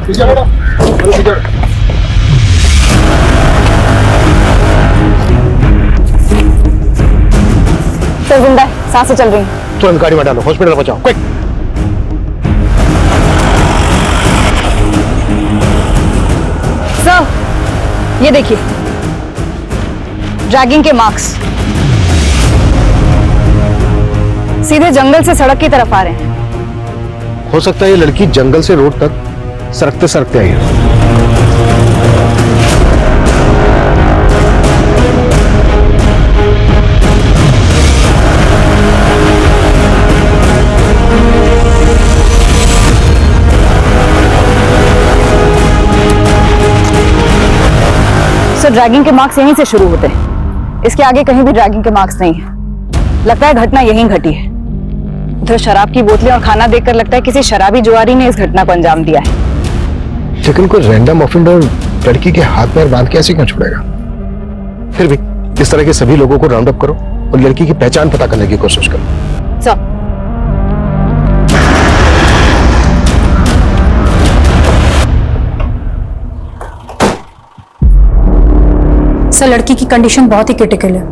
Sir जिंदा है, सांसें चल रही हैं। तुरंत गाड़ी में डालो, हॉस्पिटल पहुंचाओ, क्विक। सर ये देखिए, ड्रैगिंग के मार्क्स सीधे जंगल से सड़क की तरफ आ रहे हैं। हो सकता है ये लड़की जंगल से रोड तक सरकते सरकते आई है। सर ड्रैगिंग के मार्क्स यहीं से शुरू होते हैं, इसके आगे कहीं भी ड्रैगिंग के मार्क्स नहीं है। लगता है घटना यहीं घटी है। उधर शराब की बोतलें और खाना देखकर लगता है किसी शराबी जुआरी ने इस घटना को अंजाम दिया है। लेकिन कोई रैंडम ऑफेंडर लड़की के हाथ पैर बांध के ऐसे क्यों छोड़ेगा? फिर भी इस तरह के सभी लोगों को राउंड अप करो और लड़की की पहचान पता करने की कोशिश करो। सर सर लड़की की कंडीशन बहुत ही क्रिटिकल है।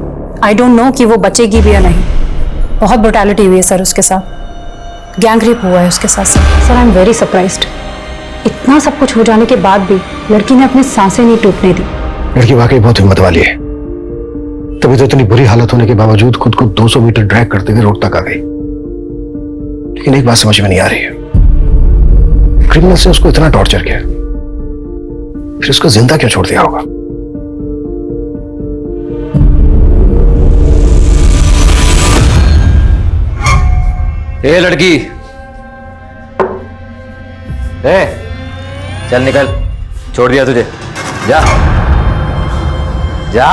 आई डोंट नो कि वो बचेगी भी या नहीं। बहुत ब्रुटैलिटी हुई है सर उसके साथ, गैंग रेप हुआ है उसके साथ। Sir I am very surprised, इतना सब कुछ हो जाने के बाद भी लड़की ने अपनी सांसें नहीं टूटने दी। लड़की वाकई बहुत हिम्मत वाली है, तभी तो इतनी बुरी हालत होने के बावजूद खुद को 200 मीटर ड्रैग करते हुए रोड तक आ गई। लेकिन एक बात समझ में नहीं आ रही है, क्रिमिनल से उसको इतना टॉर्चर किया, फिर उसको जिंदा क्यों छोड़ दिया होगा? ए लड़की, ए चल निकल, छोड़ दिया तुझे, जा जा।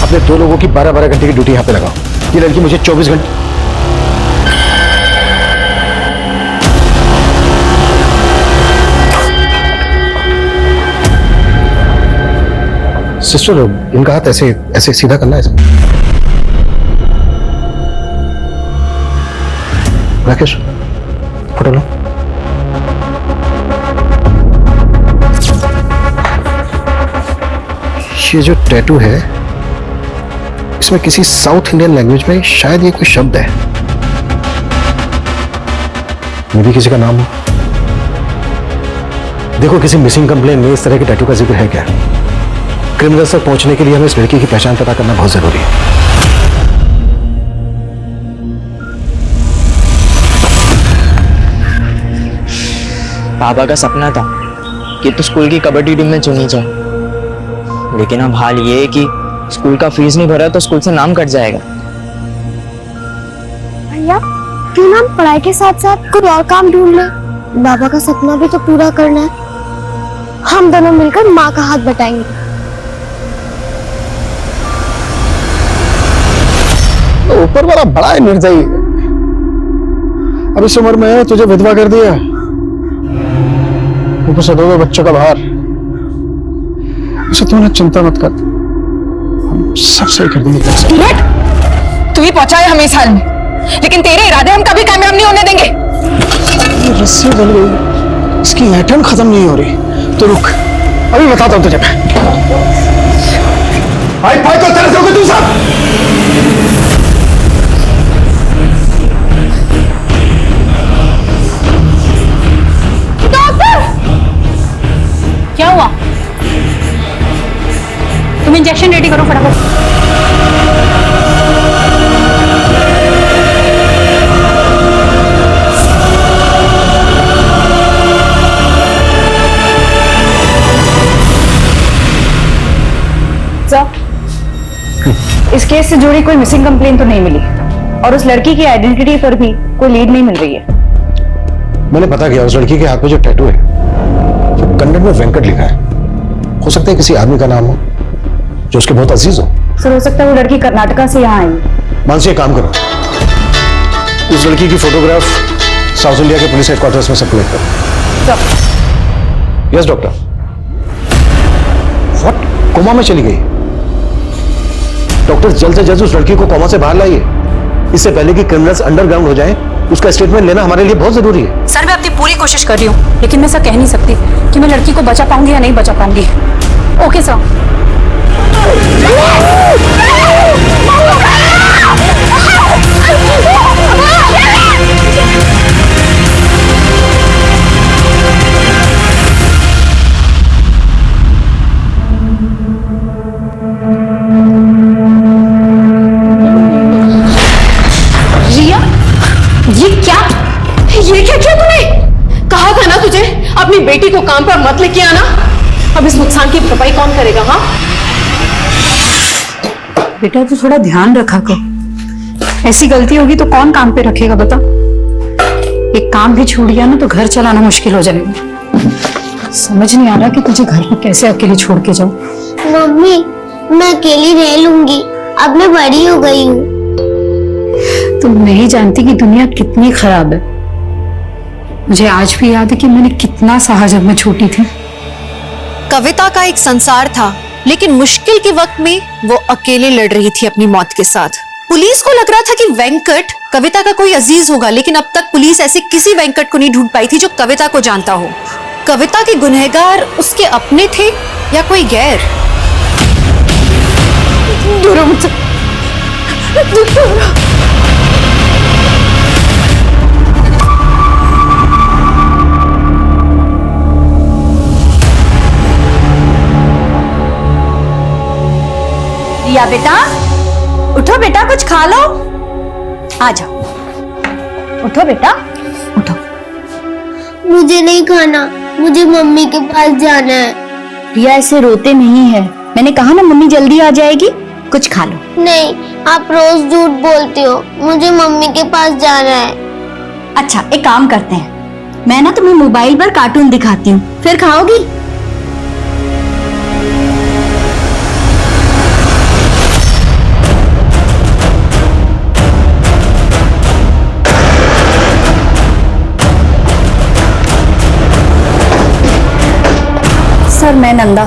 अपने 2 लोगों की 12-12 घंटे की ड्यूटी यहां पे लगाओ। ये लड़की मुझे 24 घंटे। सिस्टर, इनका हाथ ऐसे ऐसे सीधा करना है। राकेश फोटो लो। ये जो टैटू है इसमें किसी साउथ इंडियन लैंग्वेज में शायद ये कोई शब्द है, ये भी किसी का नाम हो। देखो किसी मिसिंग कंप्लेन में इस तरह के टैटू का जिक्र है क्या? क्रिमिनल्स तक पहुंचने के लिए हमें इस लड़की की पहचान पता करना बहुत जरूरी है। पापा का सपना था कि तू स्कूल की कबड्डी टीम में चुनी जाए, लेकिन अब हाल ये है कि स्कूल का फीस नहीं भरा तो स्कूल से नाम कट जाएगा। भैया क्यों ना हम पढ़ाई के साथ साथ कोई और काम ढूंढ ले? बाबा का सपना भी तो पूरा करना है। हम दोनों मिलकर माँ का हाथ बटाएंगे। तो ऊपर वाला बड़ा ही निर्दयी है। अब इस उम्र में तुझे विधवा कर दिया, ऊपर से 2 बच्चों का भार। तू ना चिंता मत कर, हम सब सही कर देंगे। तू ही पहुंचा है हमें इस हाल में, लेकिन तेरे इरादे हम कभी कामयाब नहीं होने देंगे। ये रस्सी बन गई, इसकी ऐंठन खत्म नहीं हो रही। तो रुक, अभी बताता हूं तुझे मैं। भाई भाई तो तेरे से होगी तू सब। क्या हुआ? तुम इंजेक्शन रेडी करो फटाफट। इस केस से जुड़ी कोई मिसिंग कंप्लेन तो नहीं मिली और उस लड़की की आइडेंटिटी पर भी कोई लीड नहीं मिल रही है। मैंने पता किया उस लड़की के हाथ में जो टैटू है वो कन्नड़ में वेंकट लिखा है। हो सकता है किसी आदमी का नाम हो जो उसके बहुत अजीज हो। सर हो सकता है वो लड़की कर्नाटका से यहाँ आई। मानसी एक काम करो, उस लड़की की फोटोग्राफ साउथ इंडिया के पुलिस हेडक्वार्टर्स में सर्कुलेट करो। Yes doctor. व्हाट? कोमा में चली गई? डॉक्टर जल्द से जल्द उस लड़की को कोमा से बाहर लाइए, इससे पहले कि क्रिमिनल्स अंडरग्राउंड हो जाएं। उसका स्टेटमेंट लेना हमारे लिए बहुत जरूरी है। सर मैं अपनी पूरी कोशिश कर रही हूँ, लेकिन मैं ऐसा कह नहीं सकती कि मैं लड़की को बचा पाऊंगी या नहीं बचा पाऊंगी। Okay sir. ये क्या किया तूने? कहा था ना तुझे अपनी बेटी को काम पर मत लेके आना। अब इस नुकसान की भरपाई कौन करेगा? हाँ बेटा तू थोड़ा ध्यान रखा कर, ऐसी गलती होगी तो कौन काम पे रखेगा बता। एक काम भी छूट गया ना तो घर चलाना मुश्किल हो जाएगा। समझ नहीं आ रहा कि तुझे घर में कैसे अकेले छोड़ के जाऊं। मम्मी मैं अकेली रह लूंगी, अब मैं बड़ी हो गई हूँ। तुम नहीं जानती कि दुनिया कितनी खराब है। मुझे आज भी याद है कि मैंने कितना सहा जब मैं छोटी थी। कविता का एक संसार था, लेकिन मुश्किल के वक्त में वो अकेले लड़ रही थी अपनी मौत के साथ। पुलिस को लग रहा था कि वेंकट कविता का कोई अजीज होगा, लेकिन अब तक पुलिस ऐसे किसी वेंकट को नहीं ढूंढ पाई थी जो कविता को जानता हो। कविता के गुनहगार उसके अपने थे या कोई गैर? दूर हो मुझसे, दूर हो। रिया बेटा उठो बेटा, कुछ खा लो। आ जाओ, उठो बेटा उठो। मुझे नहीं खाना, मुझे मम्मी के पास जाना है। रिया ऐसे रोते नहीं है, मैंने कहा ना मम्मी जल्दी आ जाएगी, कुछ खा लो। नहीं, आप रोज झूठ बोलते हो, मुझे मम्मी के पास जाना है। अच्छा एक काम करते हैं, मैं ना तुम्हें मोबाइल पर कार्टून दिखाती हूँ, फिर खाओगी। सर मैं नंदा,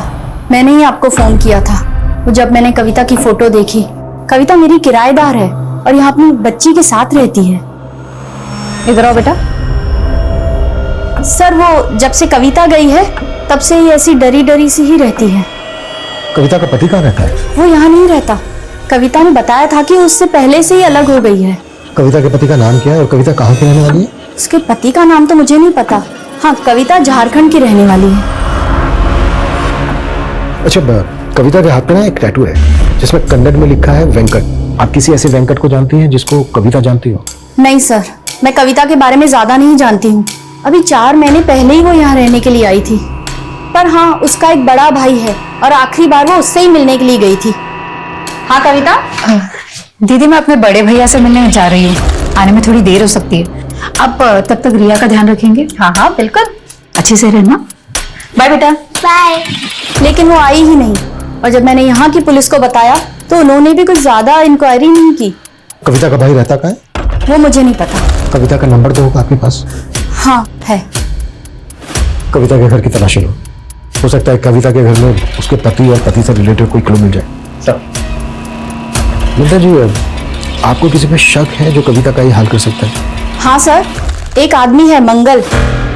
मैंने ही आपको फोन किया था। तो जब मैंने कविता की फोटो देखी, कविता मेरी किराएदार है और यहाँ अपनी बच्ची के साथ रहती है। इधर आओ बेटा। सर वो जब से कविता गई है तब से ही ऐसी डरी डरी सी ही रहती है। कविता का पति कहाँ रहता है? वो यहाँ नहीं रहता। कविता ने बताया था कि उससे पहले से ही अलग हो गई है। कविता के पति का नाम क्या है और कविता कहाँ की रहने वाली है? उसके पति का नाम तो मुझे नहीं पता। हाँ, कविता झारखंड की रहने वाली है। अच्छा, कविता के हाथ पे ना एक टैटू है जिसमें कन्नड़ में लिखा है वेंकट। आप किसी ऐसे वेंकट को जानती हैं जिसको कविता जानती हो? नहीं सर, मैं कविता के बारे में ज्यादा नहीं जानती हूँ। अभी 4 महीने पहले ही वो यहाँ रहने के लिए आई थी। पर हाँ, उसका एक बड़ा भाई है और आखिरी बार वो उससे ही मिलने के लिए गई थी। हाँ कविता। दीदी मैं अपने बड़े भैया से मिलने जा रही हूँ, आने में थोड़ी देर हो सकती है। अब तब तक रिया का ध्यान रखेंगे। हाँ हाँ बिल्कुल, अच्छे से रहना। बाय बेटा। बाय। लेकिन वो आई ही नहीं, और जब मैंने यहाँ की पुलिस को बताया तो उन्होंने भी कुछ ज्यादा इंक्वायरी नहीं की। कविता का भाई रहता कहाँ है? वो मुझे नहीं पता। कविता का नंबर तो होगा आपके पास? हाँ है। कविता के घर की तलाशी लो, हो सकता है कविता के घर में उसके पति और पति से रिलेटेड कोई क्लू मिल जाए। सर मिंदा जी, आपको किसी पे शक है जो कविता का ये हाल कर सकता है? हाँ सर, एक आदमी है मंगल,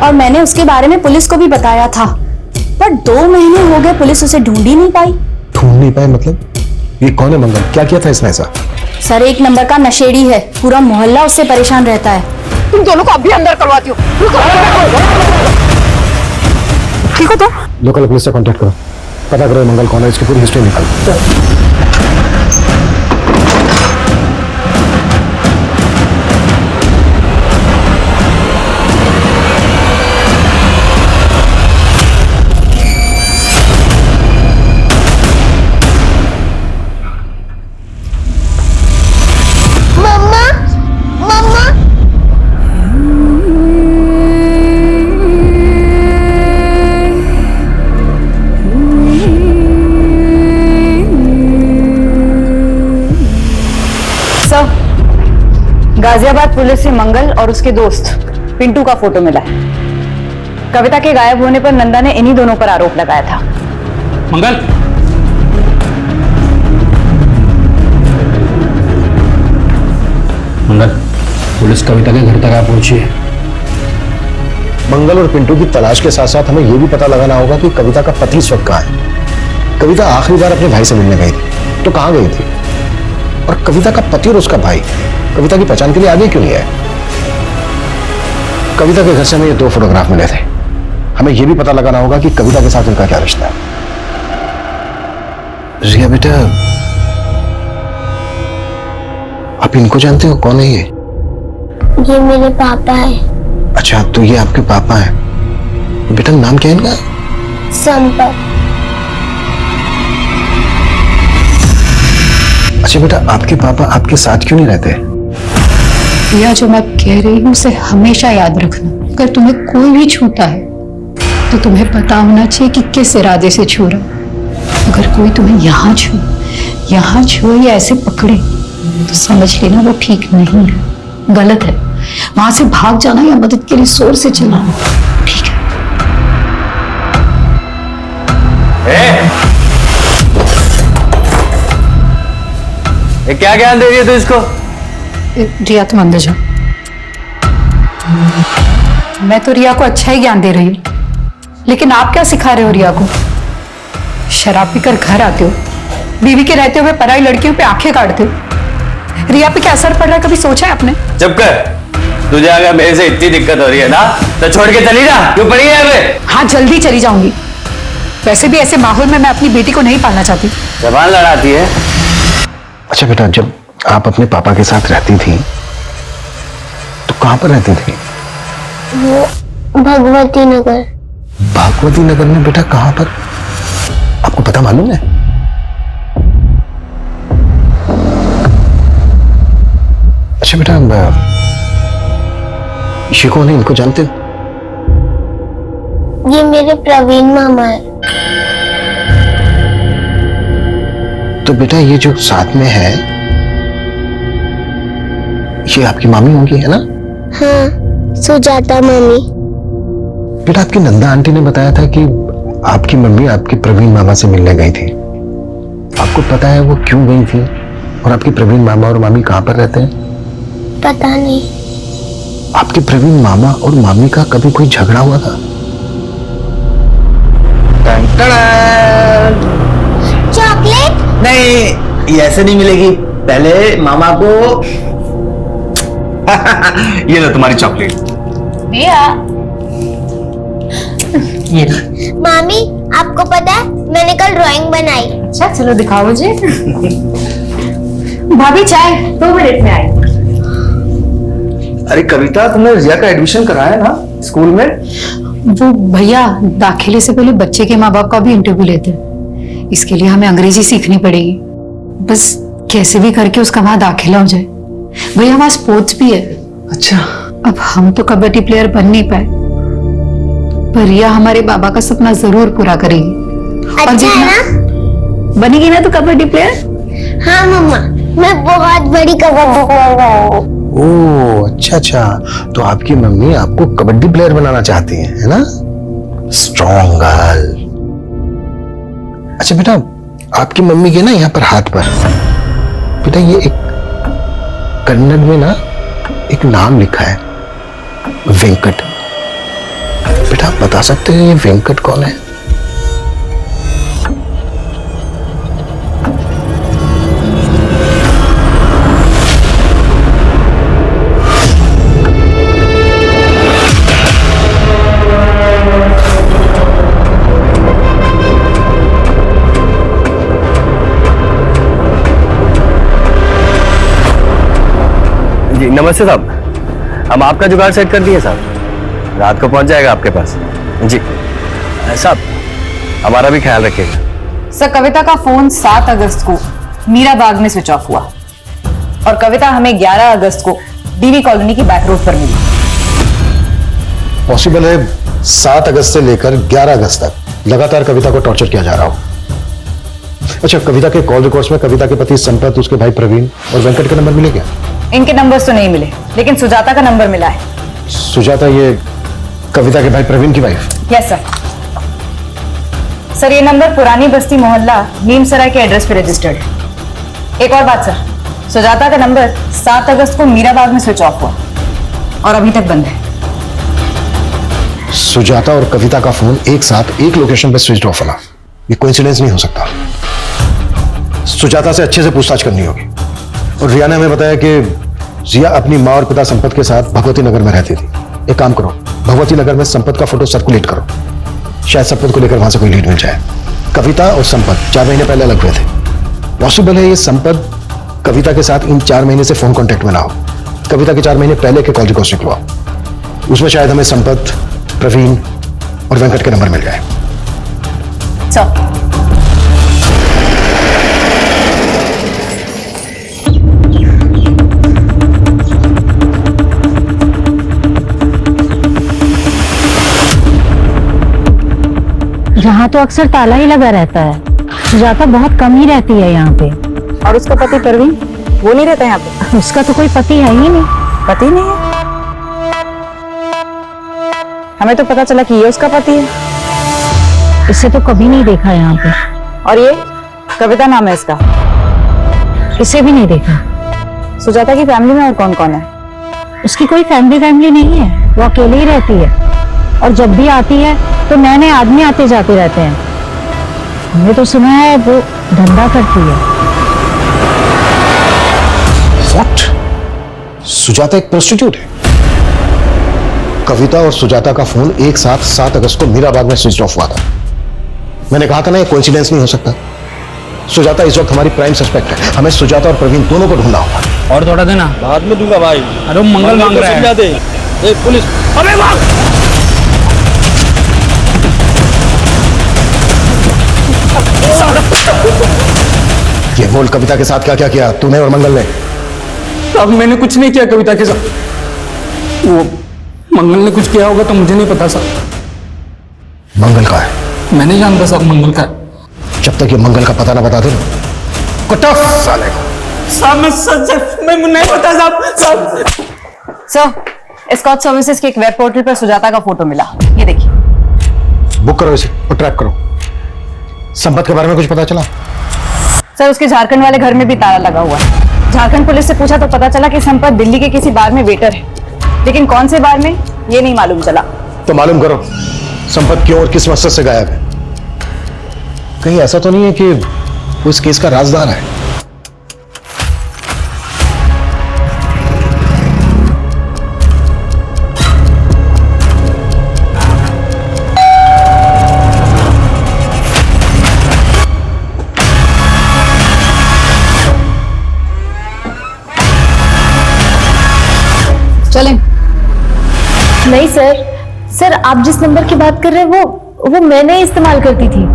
और मैंने उसके बारे में पुलिस को भी बताया था, पर 2 महीने हो गए पुलिस उसे ढूंढ ही नहीं पाई। ढूंढ नहीं पाए मतलब? ये कौन है मंगल? क्या किया था इसने ऐसा? सर 1 नंबर का नशेड़ी है, पूरा मोहल्ला उससे परेशान रहता है। तुम दोनों को अभी अंदर करवाती हूँ। ठीक हो तो? लोकल पुलिस से कांटेक्ट करो, पता करो मंगल कौन है, इसकी पूरी हिस्ट्री निकालो। मम्मा, मम्मा, गाजियाबाद पुलिस से मंगल और उसके दोस्त पिंटू का फोटो मिला है। कविता के गायब होने पर नंदा ने इन्हीं दोनों पर आरोप लगाया था। मंगल, मंगल, पुलिस कविता के घर तक आ पहुंची है। मंगल और पिंटू की तलाश के साथ साथ हमें यह भी पता लगाना होगा कि कविता का पति इस वक्त कहाँ है। कविता आखिरी बार अपने भाई से मिलने गई थी तो कहाँ गई थी, और कविता का पति और उसका भाई कविता की पहचान के लिए आगे क्यों नहीं आए। कविता के घर से हमें ये 2 फोटोग्राफ मिले थे। हमें यह भी पता लगाना होगा कि कविता के साथ इनका क्या रिश्ता है। रिया बेटा, आप इनको जानते हो? कौन है ये मेरे पापा है। अच्छा, तो ये आपके पापा हैं। बेटा नाम क्या है इनका? संपत। अच्छा बेटा, आपके पापा आपके साथ क्यों नहीं रहते? रिया, जो मैं कह रही हूँ उसे हमेशा याद रखना। अगर तुम्हें कोई भी छूता है तो तुम्हें पता होना चाहिए कि किस इरादे से छू रहा। अगर कोई तुम्हें यहाँ छुए या ऐसे पकड़े तो समझ लेना वो ठीक नहीं है, गलत है। वहां से भाग जाना या मदद के लिए जोर से चिल्लाना, ठीक है? ये क्या ज्ञान दे रही है तू इसको? रिया, तुम अंदर जाओ। मैं तो रिया को अच्छा ही ज्ञान दे रही हूँ, लेकिन आप क्या सिखा रहे हो रिया को? शराब पीकर घर आते हो, बीवी के रहते हुए पराई लड़कियों पे आंखें काटते हो। रिया पे क्या असर पड़ रहा है, कभी सोचा है आपने? चुप कर। तुझे अगर मेरे से इतनी दिक्कत हो रही है ना तो छोड़ के चली जा। क्यों पड़ी है यहाँ? हाँ, जल्दी चली जाऊंगी। वैसे भी ऐसे माहौल में मैं अपनी बेटी को नहीं पालना चाहती। जबान लड़ाती है। अच्छा बेटा, जब आप अपने पापा के साथ रहती थी तो कहां पर रहती थी? वो भगवती नगर। भगवती नगर में बेटा कहां पर? आपको पता मालूम है? अच्छा बेटा, ये कौन है? इनको जानते हो? ये मेरे प्रवीण मामा है। तो बेटा ये जो साथ में है ये आपकी मामी होंगी, है ना? हाँ, सुजाता मम्मी। बेटा आपकी नंदा आंटी ने बताया था कि आपकी मम्मी आपके प्रवीण मामा से मिलने गई थी। आपको पता है वो क्यों गई थी, और आपके प्रवीण मामा और मामी कहां पर रहते हैं? पता नहीं। आपके प्रवीण मामा और मामी का कभी कोई झगड़ा हुआ था? चॉकलेट? नहीं, ये ऐसे नहीं मिलेगी। पहले मामा को ये लो तुम्हारी चॉकलेट। ये मामी, आपको पता है मैंने कल ड्राइंग बनाई। अच्छा, चलो दिखाओ मुझे। भाभी चाय 2 मिनट में आई। अरे कविता, तुमने रिया का एडमिशन कराया ना स्कूल में? वो भैया दाखिले से पहले बच्चे के माँ बाप का भी इंटरव्यू लेते हैं। इसके लिए हमें अंग्रेजी सीखनी पड़ेगी। बस कैसे भी करके उसका वहां दाखिला हो जाए। भैया वहां स्पोर्ट्स भी है। अच्छा। अब हम तो कबड्डी प्लेयर बन नहीं पाए, पर रिया हमारे बाबा का सपना जरूर पूरा करेगी। अच्छा है ना? बनेगी ना तो कबड्डी प्लेयर? हाँ मम्मा, मैं बहुत बड़ी कबड्डी प्लेयर बनूंगी। ओह अच्छा, तो आपकी मम्मी आपको कबड्डी प्लेयर बनाना चाहती है ना? Strong girl. अच्छा बेटा, आपकी मम्मी के ना यहाँ पर हाथ पर बेटा ये एक कन्नड़ में ना एक नाम लिखा है, वेंकट। बेटा आप बता सकते हैं ये वेंकट कौन है? जी नमस्ते साहब, हम आपका जुगाड़ सेट कर दिए साहब। रात को पहुंच जाएगा आपके पास। जी साहब, हमारा भी ख्याल रखिएगा। सर, कविता का फोन 7 अगस्त को मीरा बाग में स्विच ऑफ हुआ और कविता हमें 11 अगस्त को डीवी कॉलोनी की बैक रोड पर मिली। पॉसिबल है 7 अगस्त से लेकर 11 अगस्त तक लगातार कविता को टॉर्चर किया जा रहा हो। अच्छा, कविता के कॉल रिकॉर्ड्स में कविता के पति संपत, उसके भाई प्रवीण और वेंकट का नंबर मिले क्या? इनके नंबर्स तो नहीं मिले, लेकिन सुजाता का नंबर मिला है। सुजाता ये कविता के भाई प्रवीण की वाइफ? Yes sir. सर ये नंबर पुरानी बस्ती मोहल्ला नीमसराय के एड्रेस पे रजिस्टर्ड है। एक और बात सर, सुजाता का नंबर 7 अगस्त को मीराबाग में स्विच ऑफ हुआ और अभी तक बंद है। सुजाता और कविता का फोन एक साथ एक लोकेशन पर स्विच ऑफ होना, ये कोइंसिडेंस नहीं हो सकता। सुजाता से अच्छे से पूछताछ करनी होगी। और रिया ने हमें बताया कि जिया अपनी माँ और पिता संपत के साथ भगवती नगर में रहती थी। एक काम करो, भगवती नगर में संपत का फोटो सर्कुलेट करो, शायद संपत को लेकर वहां से कोई लीड मिल जाए। कविता और संपत 4 महीने पहले अलग हुए थे। पॉसिबल है ये संपत कविता के साथ इन 4 महीने से फोन कांटेक्ट में ना हो। कविता के 4 महीने पहले के कॉल रिकॉर्ड्स निकलवाओ, उसमें शायद हमें संपत, प्रवीण और वेंकट के नंबर मिल जाए। सर यहाँ तो अक्सर ताला ही लगा रहता है। सुजाता बहुत कम ही रहती है यहाँ पे। और उसका पति प्रवीण, वो नहीं रहता यहाँ पे? उसका तो कोई पति है ही नहीं। पति नहीं है? हमें तो पता चला कि ये उसका पति है। इसे तो कभी नहीं देखा यहाँ पे। और ये कविता नाम है इसका? इसे भी नहीं देखा। सुजाता की फैमिली में और कौन कौन है? उसकी कोई फैमिली नहीं है, वो अकेले ही रहती है। और जब भी आती है तो नए नए आदमी आते जाते रहते हैं। हमने तो सुना है वो धंधा करती है। What? सुजाता एक प्रोस्टिट्यूट है? कविता और सुजाता का फोन एक साथ 7 अगस्त को मीराबाग में स्विच ऑफ हुआ था। मैंने कहा था ना, ये कोइंसिडेंस नहीं हो सकता। सुजाता इस वक्त हमारी प्राइम सस्पेक्ट है। हमें सुजाता और प्रवीण दोनों को ढूंढना होगा। और थोड़ा देना। बाद में दूंगा भाई। अरे वो मंगल मांग रहा है। समझा दे। ए, पुलिस, अबे भाग! ये बोल, कविता के साथ क्या क्या किया तूने और मंगल ने? अब मैंने कुछ नहीं किया कविता के साथ। वो मंगल ने कुछ किया होगा तो मुझे नहीं पता साहब। मंगल का है? मैं नहीं जानता साहब मंगल का है। जब तक ये मंगल का पता ना बता दे कुत्ता साले को। साहब मैं नहीं पता साहब। सर स्कॉच सर्विसेज के एक वेब पोर्टल पर सुजाता का फोटो मिला, ये देखिए। बुक करो इसे और ट्रैक करो। संपत के बारे में कुछ पता चला? सर उसके झारखंड वाले घर में भी ताला लगा हुआ है। झारखंड पुलिस से पूछा तो पता चला कि संपत दिल्ली के किसी बार में वेटर है, लेकिन कौन से बार में ये नहीं मालूम चला। तो मालूम करो संपत क्यों और किस मकसद से गायब है। कहीं ऐसा तो नहीं है कि वो इस केस का राजदार है? चलें। नहीं सर, आप जिस नंबर की बात कर रहे हैं वो मैंने इस्तेमाल करती थी।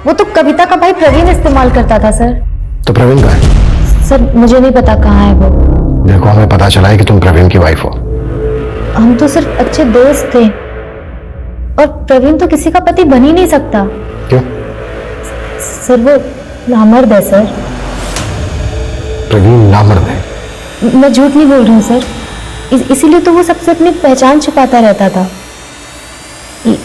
वो तो कविता का भाई प्रवीण इस्तेमाल करता था सर। तो प्रवीण का है? सर मुझे नहीं पता कहाँ है वो। देखो हमें पता चला है कि तुम प्रवीण की वाइफ हो। हम तो सिर्फ अच्छे दोस्त थे, और प्रवीण तो किसी का पति बन ही नहीं सकता। क्यों? सर वो नामर्द है सर। प्रवीण नामर्द है? मैं झूठ नहीं बोल रही हूँ सर, इसीलिए तो वो सबसे अपनी पहचान छुपाता रहता था।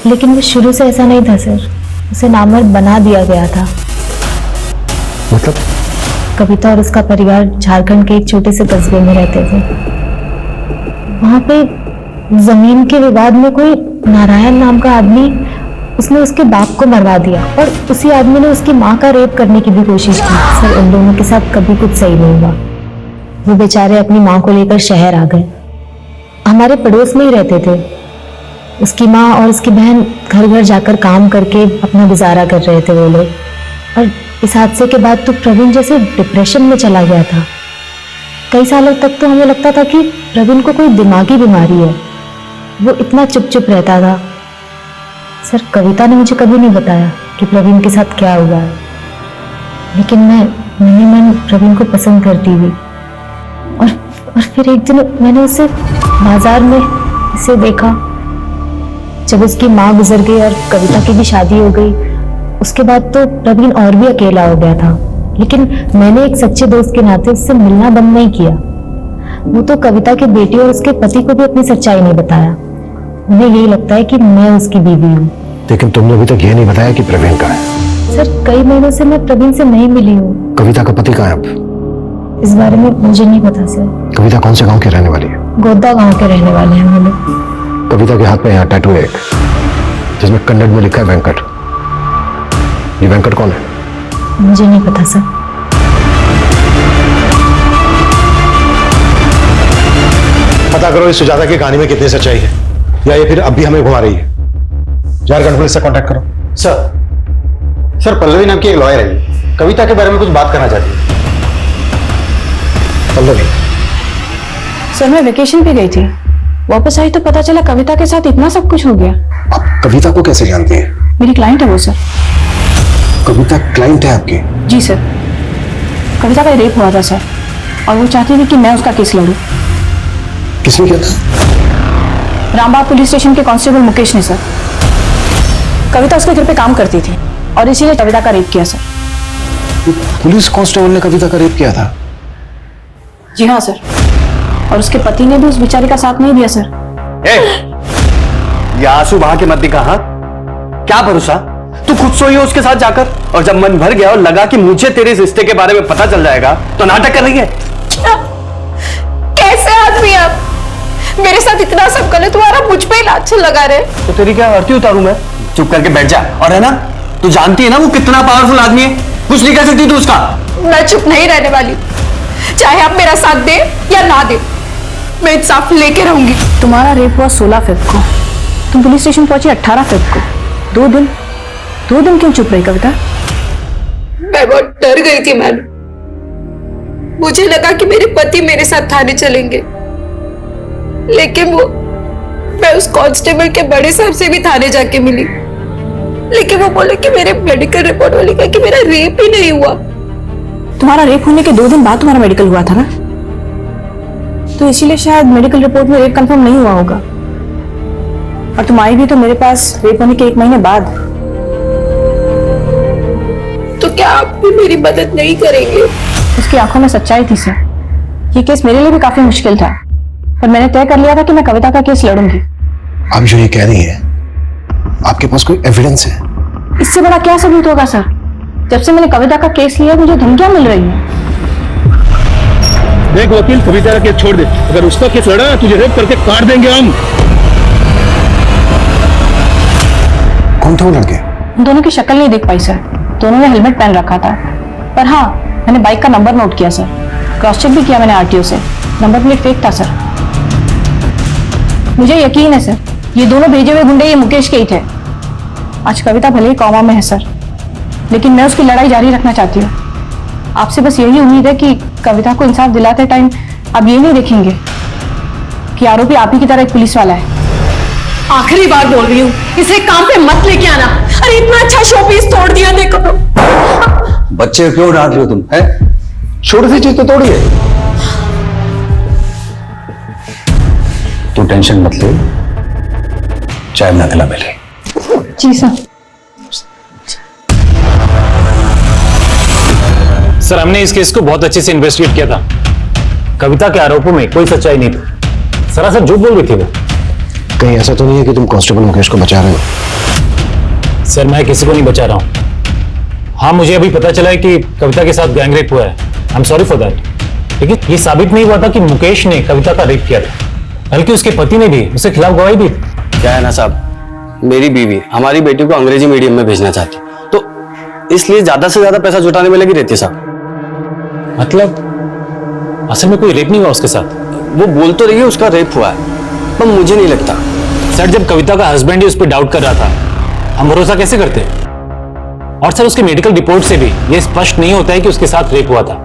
लेकिन वो शुरू से ऐसा नहीं था सर, उसे नामर्द बना दिया गया था। मतलब? कविता और उसका परिवार झारखंड के एक छोटे से कस्बे में रहते थे। वहां पे जमीन के विवाद में कोई नारायण नाम का आदमी, उसने उसके बाप को मरवा दिया, और उसी आदमी ने उसकी माँ का रेप करने की भी कोशिश की। सर उन दोनों के साथ कभी कुछ सही नहीं हुआ। वो बेचारे अपनी माँ को लेकर शहर आ गए। हमारे पड़ोस में ही रहते थे। उसकी माँ और उसकी बहन घर घर जाकर काम करके अपना गुजारा कर रहे थे वो लोग। और इस हादसे के बाद तो प्रवीण जैसे डिप्रेशन में चला गया था। कई सालों तक तो हमें लगता था कि प्रवीण को कोई दिमागी बीमारी है। वो इतना चुप चुप रहता था। सर कविता ने मुझे कभी नहीं बताया कि प्रवीण के साथ क्या हुआ है, लेकिन मैं मनी मन प्रवीण को पसंद करती थी। और फिर एक दिन मैंने उसे बाजार में इसे देखा। जब उसकी माँ गुजर गई और कविता की भी शादी हो गई, उसके बाद तो प्रवीण और भी अकेला हो गया था। लेकिन मैंने एक सच्चे दोस्त के नाते उससे मिलना बंद नहीं किया। वो तो कविता के बेटे और उसके पति को भी अपनी सच्चाई नहीं बताया। उन्हें यही लगता है कि मैं उसकी बीवी हूँ। लेकिन तुमने अभी तक ये नहीं बताया कि प्रवीण कहाँ है। सर, कई महीनों से मैं प्रवीण से नहीं मिली हूँ। कविता का पति कहाँ है अब? इस बारे में मुझे नहीं पता सर। कविता कौन से गांव की रहने वाली है? गोदा गांव के रहने वाले हैं हम लोग। कविता के हाथ में यहाँ टैटू है एक, जिसमें कन्नड़ में लिखा है वेंकट। ये वेंकट कौन है? मुझे नहीं पता सर। पता करो इस सुजाता की कहानी में कितनी सच्चाई है, या ये फिर अब भी हमें घुमा रही है। झारखंड पुलिस से कांटेक्ट करो। सर पल्लवी नाम की एक लॉयर है, कविता के बारे में कुछ बात करना चाहती है। पल्लवी? सर मैं वेकेशन पे गई थी, वापस आई तो पता चला कविता के साथ इतना सब कुछ हो गया। आप कविता को कैसे जानती हैं? मेरी क्लाइंट है वो सर। कविता क्लाइंट है आपकी? जी सर। कविता का रेप हुआ था सर, और वो चाहती थी कि मैं उसका केस लड़ूं। किसने किया था? रामबाग पुलिस स्टेशन के कांस्टेबल मुकेश ने सर। कविता उसके घर पे काम करती थी और इसीलिए कविता का रेप किया सर। पुलिस कांस्टेबल ने कविता का रेप किया था? जी हाँ सर, और उसके पति ने भी उस बेचारे का साथ नहीं दिया सर। ये आंसू बहा के मत दिखा। हाँ, क्या भरोसा, तू खुद सोई हो उसके साथ जाकर, और जब मन भर गया और लगा कि मुझे तेरे इस रिश्ते के बारे में पता चल जाएगा तो नाटक कर रही है। कैसे आदमी आप? मेरे साथ इतना सब गलत तुम्हारा मुझ पे इलाज लगा रहे। तो तेरी क्या आरती उतारूं मैं? चुप करके बैठ जा। और है ना, तू जानती है ना वो कितना पावरफुल आदमी है, कुछ नहीं कर सकती तू उसका। मैं चुप नहीं रहने वाली, चाहे आप मेरा साथ दे या ना दे, मैं इंसाफ लेके रहूंगी। तुम्हारा रेप हुआ 16 फरवरी को, तुम पुलिस स्टेशन पहुंची 18 फरवरी को। 2 दिन क्यों चुप रही कविता? मैं बहुत डर गई थी मैम। मुझे लगा कि मेरे पति मेरे साथ थाने चलेंगे, लेकिन मैं उस कांस्टेबल के बड़े साहब से भी थाने जाके मिली, लेकिन वो बोले कि मेरे मेडिकल रिपोर्ट वाले कहा कि मेरा रेप ही नहीं हुआ। तुम्हारा रेप होने के 2 दिन बाद तुम्हारा मेडिकल हुआ था ना, तो इसीलिए शायद मेडिकल रिपोर्ट में रेप कंफर्म नहीं हुआ होगा। और तुम आई भी तो मेरे पास रेप होने के 1 महीने बाद। तो क्या आप भी मेरी मदद नहीं करेंगे? उसकी आंखों में सच्चाई थी सर। ये केस मेरे लिए भी काफी मुश्किल था, पर मैंने तय कर लिया था कि मैं कविता का केस लड़ूंगी। आप जो ये कह रही हैं, आपके पास कोई एविडेंस है? इससे बड़ा क्या सबूत होगा सर? जब से मैंने कविता का केस लिया मुझे धमकियां मिल रही हैं। देख वकील, कविता का केस छोड़ दे, अगर उसका केस लड़ा ना तुझे रेप करके काट देंगे हम। कौन थे वो लड़के? उन दोनों की शक्ल नहीं देख पाई सर, दोनों ने हेलमेट पहन रखा था। पर हाँ, मैंने बाइक का नंबर नोट किया सर, क्रॉस चेक भी किया मैंने आरटीओ से, नंबर प्लेट फेक था सर। मुझे यकीन है सर, ये दोनों भेजे हुए गुंडे ये मुकेश के ही थे। आज कविता भले ही कौमा में है सर, लेकिन मैं उसकी लड़ाई जारी रखना चाहती हूँ। आपसे बस यही उम्मीद है कि कविता को इंसाफ दिलाते टाइम आप ये नहीं देखेंगे कि आरोपी आप ही की तरह एक पुलिस वाला है। आखिरी बार बोल रही हूँ, इसे काम पे मत लेके आना। अरे इतना अच्छा शोपीस तोड़ दिया, देखो तो। बच्चे क्यों डांट रहे हो तुम? है छोटी सी चीज तो तोड़िए। तू टेंशन मत ले, चाय बना के ला मेरे। जी सर। सर, हमने इस केस को बहुत अच्छे से इन्वेस्टिगेट किया था। कविता के आरोपों में कोई सच्चाई नहीं थी, सरासर झूठ बोल रही थी वो। कहीं ऐसा तो नहीं है कि तुम कांस्टेबल मुकेश को बचा रहे हो? सर, मैं किसी को नहीं बचा रहा हूं। हाँ, मुझे अभी पता चला है कि कविता के साथ गैंग रेप हुआ है। I am sorry for that. लेकिन ये साबित नहीं हुआ था कि मुकेश ने कविता का रेप किया था, बल्कि उसके पति ने भी उसके खिलाफ गवाही दी। क्या है ना साहब, मेरी बीवी हमारी बेटी को अंग्रेजी मीडियम में भेजना चाहती, तो इसलिए ज्यादा से ज्यादा पैसा जुटाने में लगी रहती है साहब। मतलब असल में कोई रेप नहीं हुआ उसके साथ? वो बोल तो रही है उसका रेप हुआ है, पर मुझे नहीं लगता। सर, जब कविता का हस्बैंड ही उस पर डाउट कर रहा था, हम भरोसा कैसे करते? और सर, उसके मेडिकल रिपोर्ट से भी यह स्पष्ट नहीं होता है कि उसके साथ रेप हुआ था।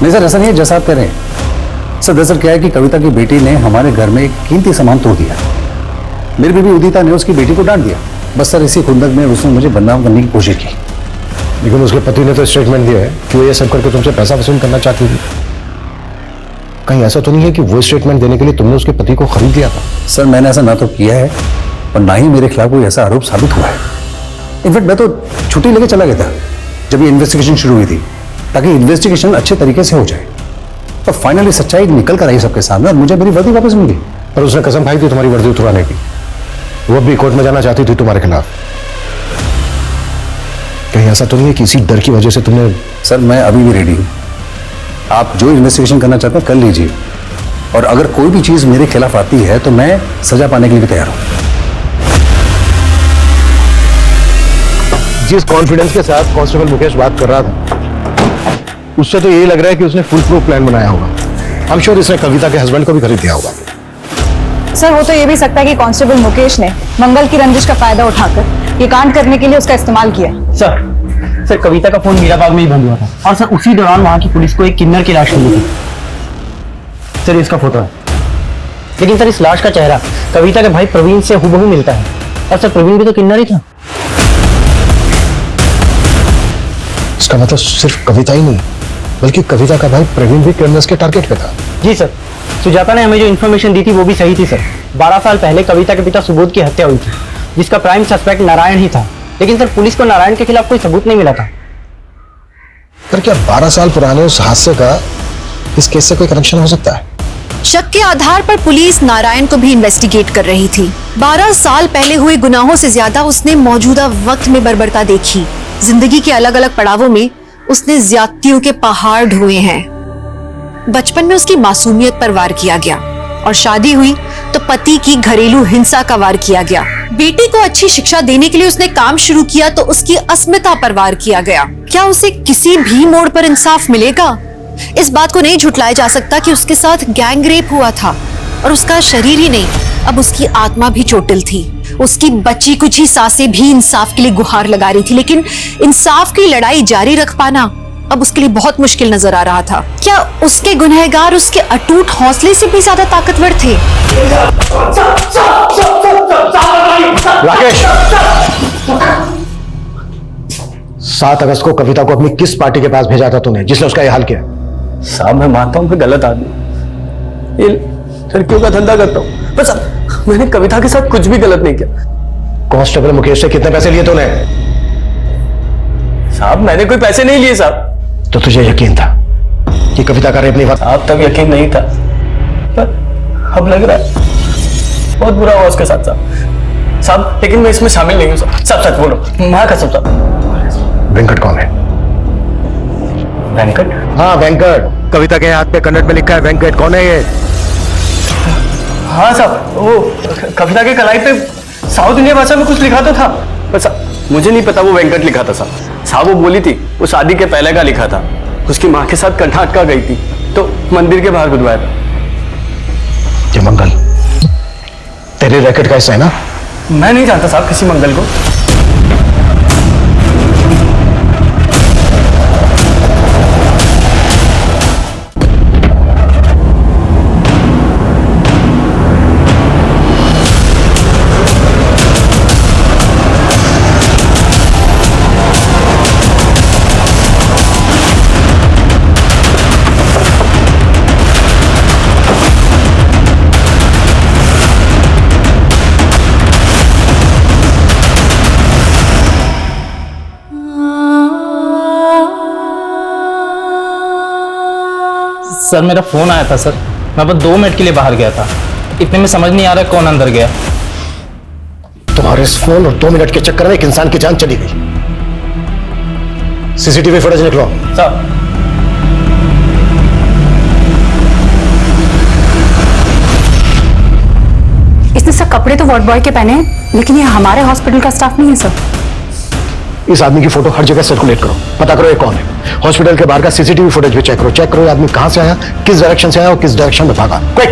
नहीं सर, ऐसा नहीं है जैसा आप कह रहे हैं। सर दरअसल क्या है कि कविता की बेटी ने हमारे घर में एक कीमती सामान तोड़ दिया। मेरी बीवी उदिता ने उसकी बेटी को डांट दिया। बस सर इसी खुंदक में उसने मुझे बदनाम करने की कोशिश की। लेकिन उसके पति ने तो स्टेटमेंट दिया है कि वो ये सब करके तुमसे पैसा वसूल करना चाहती थी। कहीं ऐसा तो नहीं है कि वो स्टेटमेंट देने के लिए तुमने उसके पति को खरीद लिया था? सर मैंने ऐसा ना तो किया है और ना ही मेरे खिलाफ कोई ऐसा आरोप साबित हुआ है। इनफैक्ट मैं तो छुट्टी लेके चला गया था जब ये इन्वेस्टिगेशन शुरू हुई थी, ताकि इन्वेस्टिगेशन अच्छे तरीके से हो जाए। और फाइनली सच्चाई निकल कर आई सबके सामने और मुझे मेरी वर्दी वापस मिल गई। पर उसने कसम खाई थी तुम्हारी वर्दी उतरवाने की। वो भी कोर्ट में जाना चाहती थी तुम्हारे खिलाफ। कहीं ऐसा तो नहीं है कि इसी डर की वजह से तुमने? सर मैं अभी भी रेडी हूं। आप जो इन्वेस्टिगेशन करना चाहते हैं कर लीजिए, और अगर कोई भी चीज मेरे खिलाफ आती है तो मैं सजा पाने के लिए भी तैयार हूं। जिस कॉन्फिडेंस के साथ कांस्टेबल मुकेश बात कर रहा था, उससे तो यही लग रहा है कि उसने फुल प्रूफ प्लान बनाया होगा। आई एम श्योर इसने कविता के हस्बैंड को भी खरीद दिया होगा। सर हो तो ये भी सकता है कि कांस्टेबल मुकेश ने मंगल की रंजिश का फायदा उठाकर ये कांड करने के लिए उसका इस्तेमाल किया। सर कविता का फोन मीराबाग में ही बंद हुआ था और सर उसी दौरान वहां की पुलिस को एक किन्नर की लाश मिली थी। सर इसका फोटो है, लेकिन सर इस लाश का चेहरा कविता के भाई प्रवीण से हूबहू मिलता है। और सर प्रवीण भी तो किन्नर ही था। इसका मतलब सिर्फ कविता ही नहीं, बल्कि कविता का भाई प्रवीण भी क्रिमिनल्स के टारगेट पे था। जी सर, सुजाता ने हमें जो इन्फॉर्मेशन दी थी वो भी सही थी सर। 12 साल पहले कविता के पिता सुबोध की हत्या हुई थी, जिसका प्राइम सस्पेक्ट नारायण ही था। लेकिन सर पुलिस को नारायण के खिलाफ कोई सबूत नहीं मिला था। पर क्या 12 साल पुराने उस हादसे का इस केस से कोई कनेक्शन हो सकता है? शक के आधार पर पुलिस नारायण को भी इन्वेस्टिगेट कर रही थी। 12 साल पहले हुए गुनाहों से ज्यादा उसने मौजूदा वक्त में बर्बरता देखी। जिंदगी के अलग अलग पड़ावों में उसने ज्यादतियों के पहाड़ ढोए हैं। बचपन में उसकी मासूमियत पर वार किया गया और शादी हुई तो पति की घरेलू हिंसा का वार किया गया। बेटी को अच्छी शिक्षा देने के लिए उसने काम शुरू किया तो उसकी अस्मिता पर वार किया गया। क्या उसे किसी भी मोड़ पर इंसाफ मिलेगा? इस बात को नहीं झुटलाया जा सकता कि उसके साथ गैंग रेप हुआ था और उसका शरीर ही नहीं, अब उसकी आत्मा भी चोटिल थी। उसकी बची कुछ ही सांसें भी इंसाफ के लिए गुहार लगा रही थी, लेकिन इंसाफ की लड़ाई जारी रख पाना अब उसके लिए बहुत मुश्किल नजर आ रहा था। क्या उसके गुनहगार उसके अटूट हौसले से भी ज्यादा ताकतवर थे? राकेश, 7 अगस्त को कविता को अपनी किस पार्टी के पास भेजा था तूने जिसने उसका यह हाल किया? साहब मैं मानता हूं मैं गलत आदमी, ये लड़कियों का धंधा करता हूं, पर साहब मैंने कविता के साथ कुछ भी गलत नहीं किया। कांस्टेबल मुकेश से कितने पैसे लिए तूने? साहब मैंने कोई पैसे नहीं लिए साहब। तो तुझे यकीन था कि कविता का रेप नहीं हुआ? आप तक यकीन नहीं था, पर अब लग रहा है बहुत बुरा हुआ उसके साथ साहब। लेकिन मैं इसमें शामिल नहीं हूँ साहब। सच बोलो, महाकसम साहब। वेंकट कौन है? वेंकट? हाँ वेंकट, कविता के हाथ पे कन्नड़ में लिखा है वेंकट। कौन है ये? हाँ साहब, वो कविता के कलाई पे साउथ इंडिया भाषा में कुछ लिखा तो था, पर साहब मुझे नहीं पता वो वेंकट लिखा था साहब। साहब वो बोली थी वो शादी के पहले का लिखा था, उसकी माँ के साथ कर्नाटका गई थी तो मंदिर के बाहर गुदवाया था। ये मंगल तेरे रैकेट का हिस्सा है ना? मैं नहीं जानता साहब किसी मंगल को। सर मेरा फोन आया था सर, मैं बस 2 मिनट के लिए बाहर गया था। इतने में समझ नहीं आ रहा कौन अंदर गया। तुम्हारे इस फोन और 2 मिनट के चक्कर में एक इंसान की जान चली गई। सीसीटीवी फुटेज निकलो। सर इसने सब कपड़े तो वार्ड बॉय के पहने हैं, लेकिन ये हमारे हॉस्पिटल का स्टाफ नहीं है सर। इस आदमी की फोटो हर जगह सर्कुलेट करो, पता करो ये कौन है। हॉस्पिटल के बाहर का सीसीटीवी फुटेज भी चेक करो ये आदमी कहां से आया, किस डायरेक्शन से आया और किस डायरेक्शन में भागा। क्विक!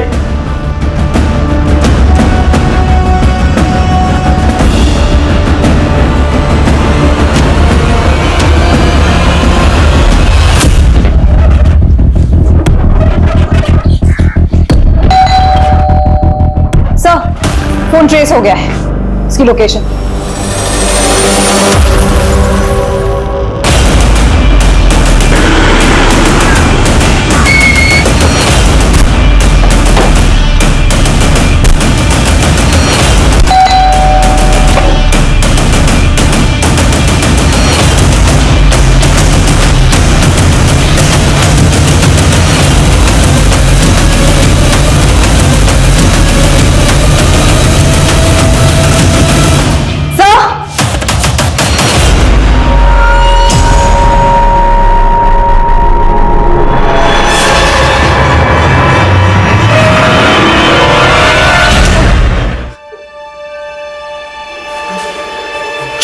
सर फोन ट्रेस हो गया है, इसकी लोकेशन।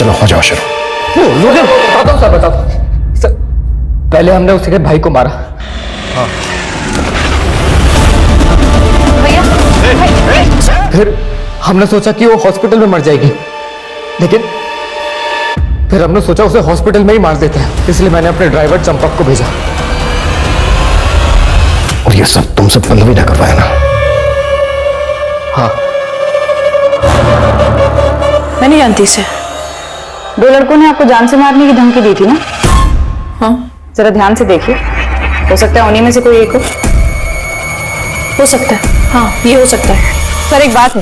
चलो हो जाओ शुरू। मुझे बताता हूँ सर, बताता हूँ सर। पहले हमने उसके भाई को मारा। फिर हमने सोचा कि वो हॉस्पिटल में मर जाएगी, लेकिन फिर हमने सोचा उसे हॉस्पिटल में ही मार देते हैं, इसलिए मैंने अपने ड्राइवर चंपक को भेजा। और ये सब तुमसे पल्लवी ने करवाया ना? हाँ। मैं नहीं जानती इसे। दो लड़कों ने आपको जान से मारने की धमकी दी थी ना? हाँ, जरा ध्यान से देखिए, हो सकता है उन्हीं में से कोई एक हो सकता है। हाँ, ये हो सकता है। सर एक बात है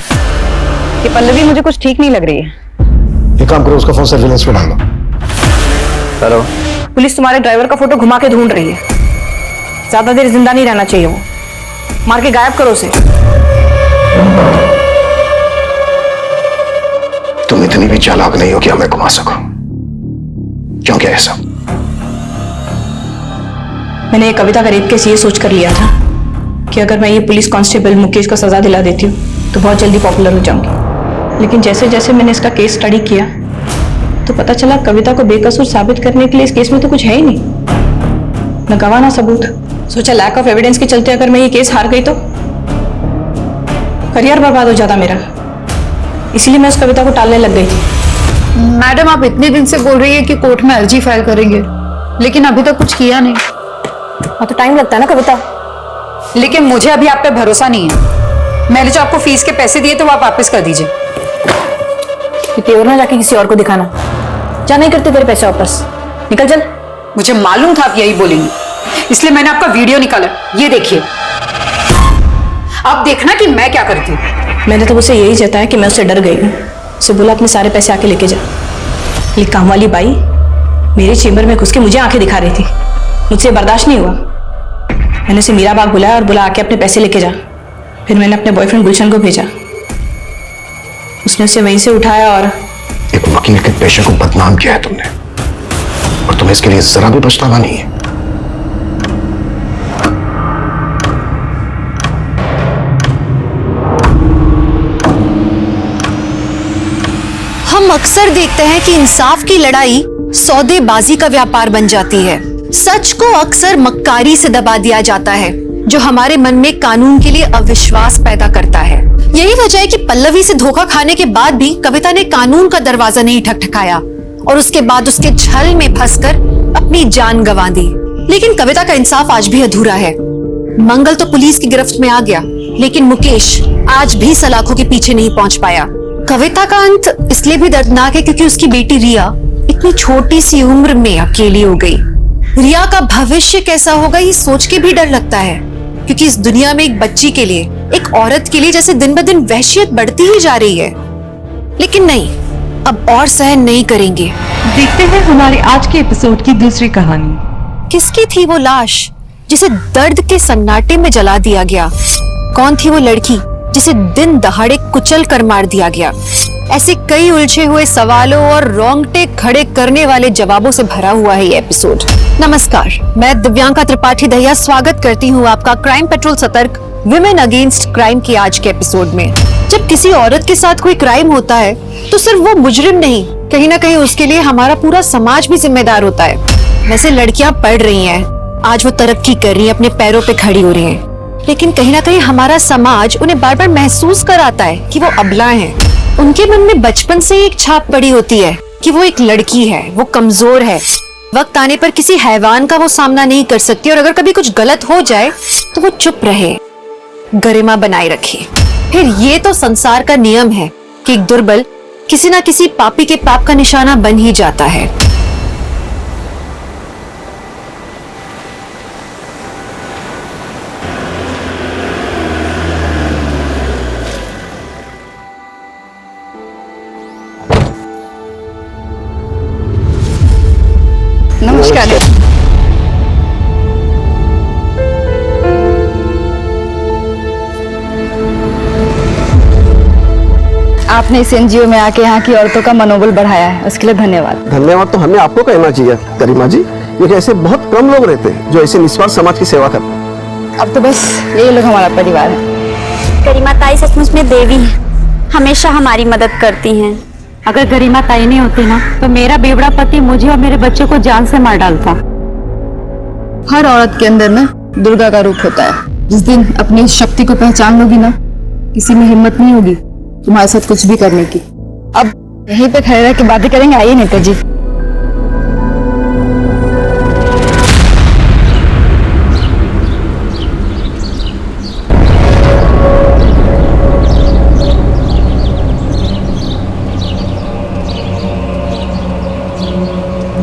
कि पल्लवी मुझे कुछ ठीक नहीं लग रही है। एक काम करो, उसका फोन सर्विलेंस पे डाल दो। हेलो। पुलिस तुम्हारे ड्राइवर का फोटो घुमा के ढूंढ रही है। ज्यादा देर जिंदा नहीं रहना चाहिए, वो मार के गायब करो उसे। तुम इतनी भी चालाक नहीं हो कि हमें घुमा सको। क्यों, क्या है सब? मैंने ये कविता का रेप केस ये सोच कर लिया था कि अगर मैं ये पुलिस कांस्टेबल मुकेश को सजा दिला देती हूँ तो बहुत जल्दी पॉपुलर हो जाऊंगी। लेकिन जैसे जैसे मैंने इसका केस स्टडी किया तो पता चला कविता को बेकसूर साबित करने के लिए इस केस में तो कुछ है ही नहीं, न गवाह ना सबूत। सोचा लैक ऑफ एविडेंस के चलते अगर मैं ये केस हार गई तो करियर बर्बाद हो जाता मेरा, इसलिए मैं उस कविता को टालने लग गई थी। मैडम आप इतने दिन से बोल रही है कि कोर्ट में अर्जी फाइल करेंगे, लेकिन अभी तक कुछ किया नहीं। हाँ तो टाइम लगता है ना कविता। लेकिन मुझे अभी आप पे भरोसा नहीं है। मैंने जो आपको फीस के पैसे दिए थे वो आप वापस कर दीजिए। प्योर ना जाके किसी और को दिखाना, जा नहीं करते तेरे पैसे वापस, निकल चल। मुझे मालूम था आप यही बोलेंगी, इसलिए मैंने आपका वीडियो निकाला, ये देखिए। आप देखना कि मैं क्या करती हूँ। मैंने तो उसे यही जताया कि मैं उससे डर गई हूँ। उसे बोला अपने सारे पैसे आके लेके जा। लेकिन काम वाली बाई मेरे चेम्बर में घुस के मुझे आंखें दिखा रही थी, मुझसे बर्दाश्त नहीं हुआ। मैंने उसे मीरा बाग बुलाया और बोला आके अपने पैसे लेके जा। फिर मैंने अपने बॉयफ्रेंड गुलशन को भेजा, उसने उसे वहीं से उठाया और एक वकील के पेशे को बदनाम किया है तुमने, और तुम्हें इसके लिए जरा भी पछतावा नहीं है। हम अक्सर देखते हैं कि इंसाफ की लड़ाई सौदेबाजी का व्यापार बन जाती है। सच को अक्सर मक्कारी से दबा दिया जाता है, जो हमारे मन में कानून के लिए अविश्वास पैदा करता है। यही वजह है कि पल्लवी से धोखा खाने के बाद भी कविता ने कानून का दरवाजा नहीं ठकठकाया और उसके बाद उसके छल में फंसकर अपनी जान गंवा दी। लेकिन कविता का इंसाफ आज भी अधूरा है। मंगल तो पुलिस की गिरफ्त में आ गया, लेकिन मुकेश आज भी सलाखों के पीछे नहीं पहुंच पाया। कविता का अंत इसलिए भी दर्दनाक है क्योंकि उसकी बेटी रिया इतनी छोटी सी उम्र में अकेली हो गई। रिया का भविष्य कैसा होगा ये सोच के भी डर लगता है, क्योंकि इस दुनिया में एक बच्ची के लिए, एक औरत के लिए जैसे दिन ब दिन वहशियत बढ़ती ही जा रही है। लेकिन नहीं, अब और सहन नहीं करेंगे। देखते हैं हमारे आज के एपिसोड की दूसरी कहानी। किसकी थी वो लाश जिसे दर्द के सन्नाटे में जला दिया गया? कौन थी वो लड़की जिसे दिन दहाड़े कुचल कर मार दिया गया? ऐसे कई उलझे हुए सवालों और रोंगटे खड़े करने वाले जवाबों से भरा हुआ है ये एपिसोड। नमस्कार, मैं दिव्यांका त्रिपाठी दहिया स्वागत करती हूँ आपका क्राइम पेट्रोल सतर्क विमेन अगेंस्ट क्राइम के आज के एपिसोड में। जब किसी औरत के साथ कोई क्राइम होता है तो सिर्फ वो मुजरिम नहीं, कहीं ना कहीं उसके लिए हमारा पूरा समाज भी जिम्मेदार होता है। वैसे लड़कियां पढ़ रही हैं, आज वो तरक्की कर रही हैं, अपने पैरों पे खड़ी हो रही हैं, लेकिन कहीं ना कहीं हमारा समाज उन्हें बार बार महसूस कराता है कि वो अबला हैं। उनके मन में बचपन से एक छाप पड़ी होती है कि वो एक लड़की है, वो कमजोर है, वक्त आने पर किसी हैवान का वो सामना नहीं कर सकती, और अगर कभी कुछ गलत हो जाए तो वो चुप रहे, गरिमा बनाए रखे। फिर ये तो संसार का नियम है कि एक दुर्बल किसी ना किसी पापी के पाप का निशाना बन ही जाता है। नमस्कार। आपने इस एनजीओ में आके यहाँ की औरतों का मनोबल बढ़ाया है, उसके लिए धन्यवाद। धन्यवाद तो हमें आपको कहना चाहिए करीमा जी, क्योंकि ऐसे बहुत कम लोग रहते हैं जो ऐसे निस्वार्थ समाज की सेवा करते हैं। अब तो बस यही लोग हमारा परिवार है। करीमा ताई सचमुच में देवी हैं, हमेशा हमारी मदद करती हैं। अगर गरिमा ताई नहीं होती ना तो मेरा बेवड़ा पति मुझे और मेरे बच्चे को जान से मार डालता। हर औरत के अंदर ना दुर्गा का रूप होता है। जिस दिन अपनी इस शक्ति को पहचान लोगी ना, किसी में हिम्मत नहीं होगी तुम्हारे साथ कुछ भी करने की। अब यहीं पे खड़े रह के बातें करेंगे, आइए नेता जी।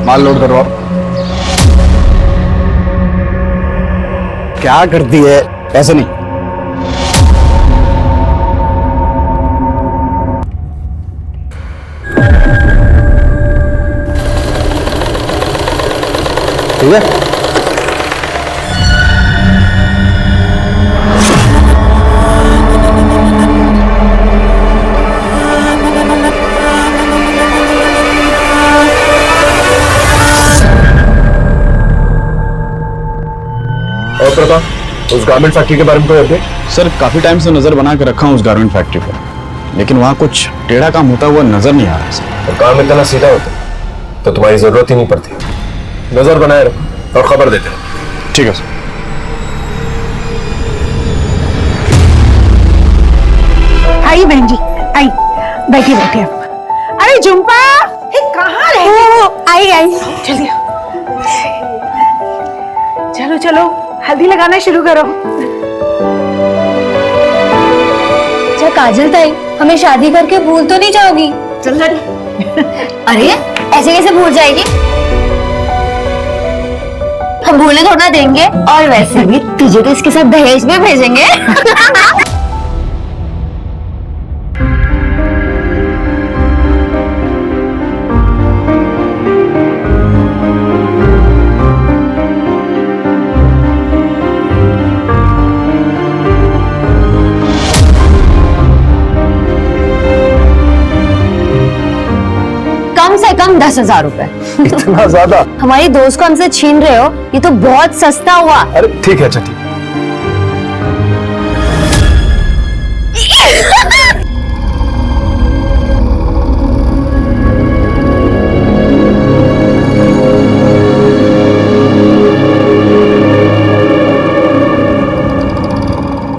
माल लोड करवाओ। क्या करती है? ऐसे नहीं। ठीक है। और प्रताप, उस गारमेंट फैक्ट्री के बारे में कोई अपडेट? सर काफी टाइम से नजर बना के रखा हूँ उस गारमेंट फैक्ट्री पर, लेकिन वहाँ कुछ टेढ़ा काम होता हुआ नजर नहीं आ रहा सर। और काम इतना सीधा होता तो तुम्हारी जरूरत ही नहीं पड़ती। नजर बनाए रखो और खबर देते रहो। ठीक है सर। आई बहन जी, आई बैठिए बैठिए आप। अरे झुम्पा कहाँ रहे? आई आई चलिए, चलो चलो हल्दी लगाना शुरू करो। अच्छा काजल ताई, हमें शादी करके भूल तो नहीं जाओगी? चल अरे ऐसे कैसे भूल जाएगी? हम भूलने थोड़ा देंगे, और वैसे भी तुझे तो इसके साथ दहेज में भेजेंगे। कम से कम 10,000 रुपए। इतना ज्यादा? हमारी दोस्त को हमसे छीन रहे हो, ये तो बहुत सस्ता हुआ। अरे ठीक है, अच्छा ठीक।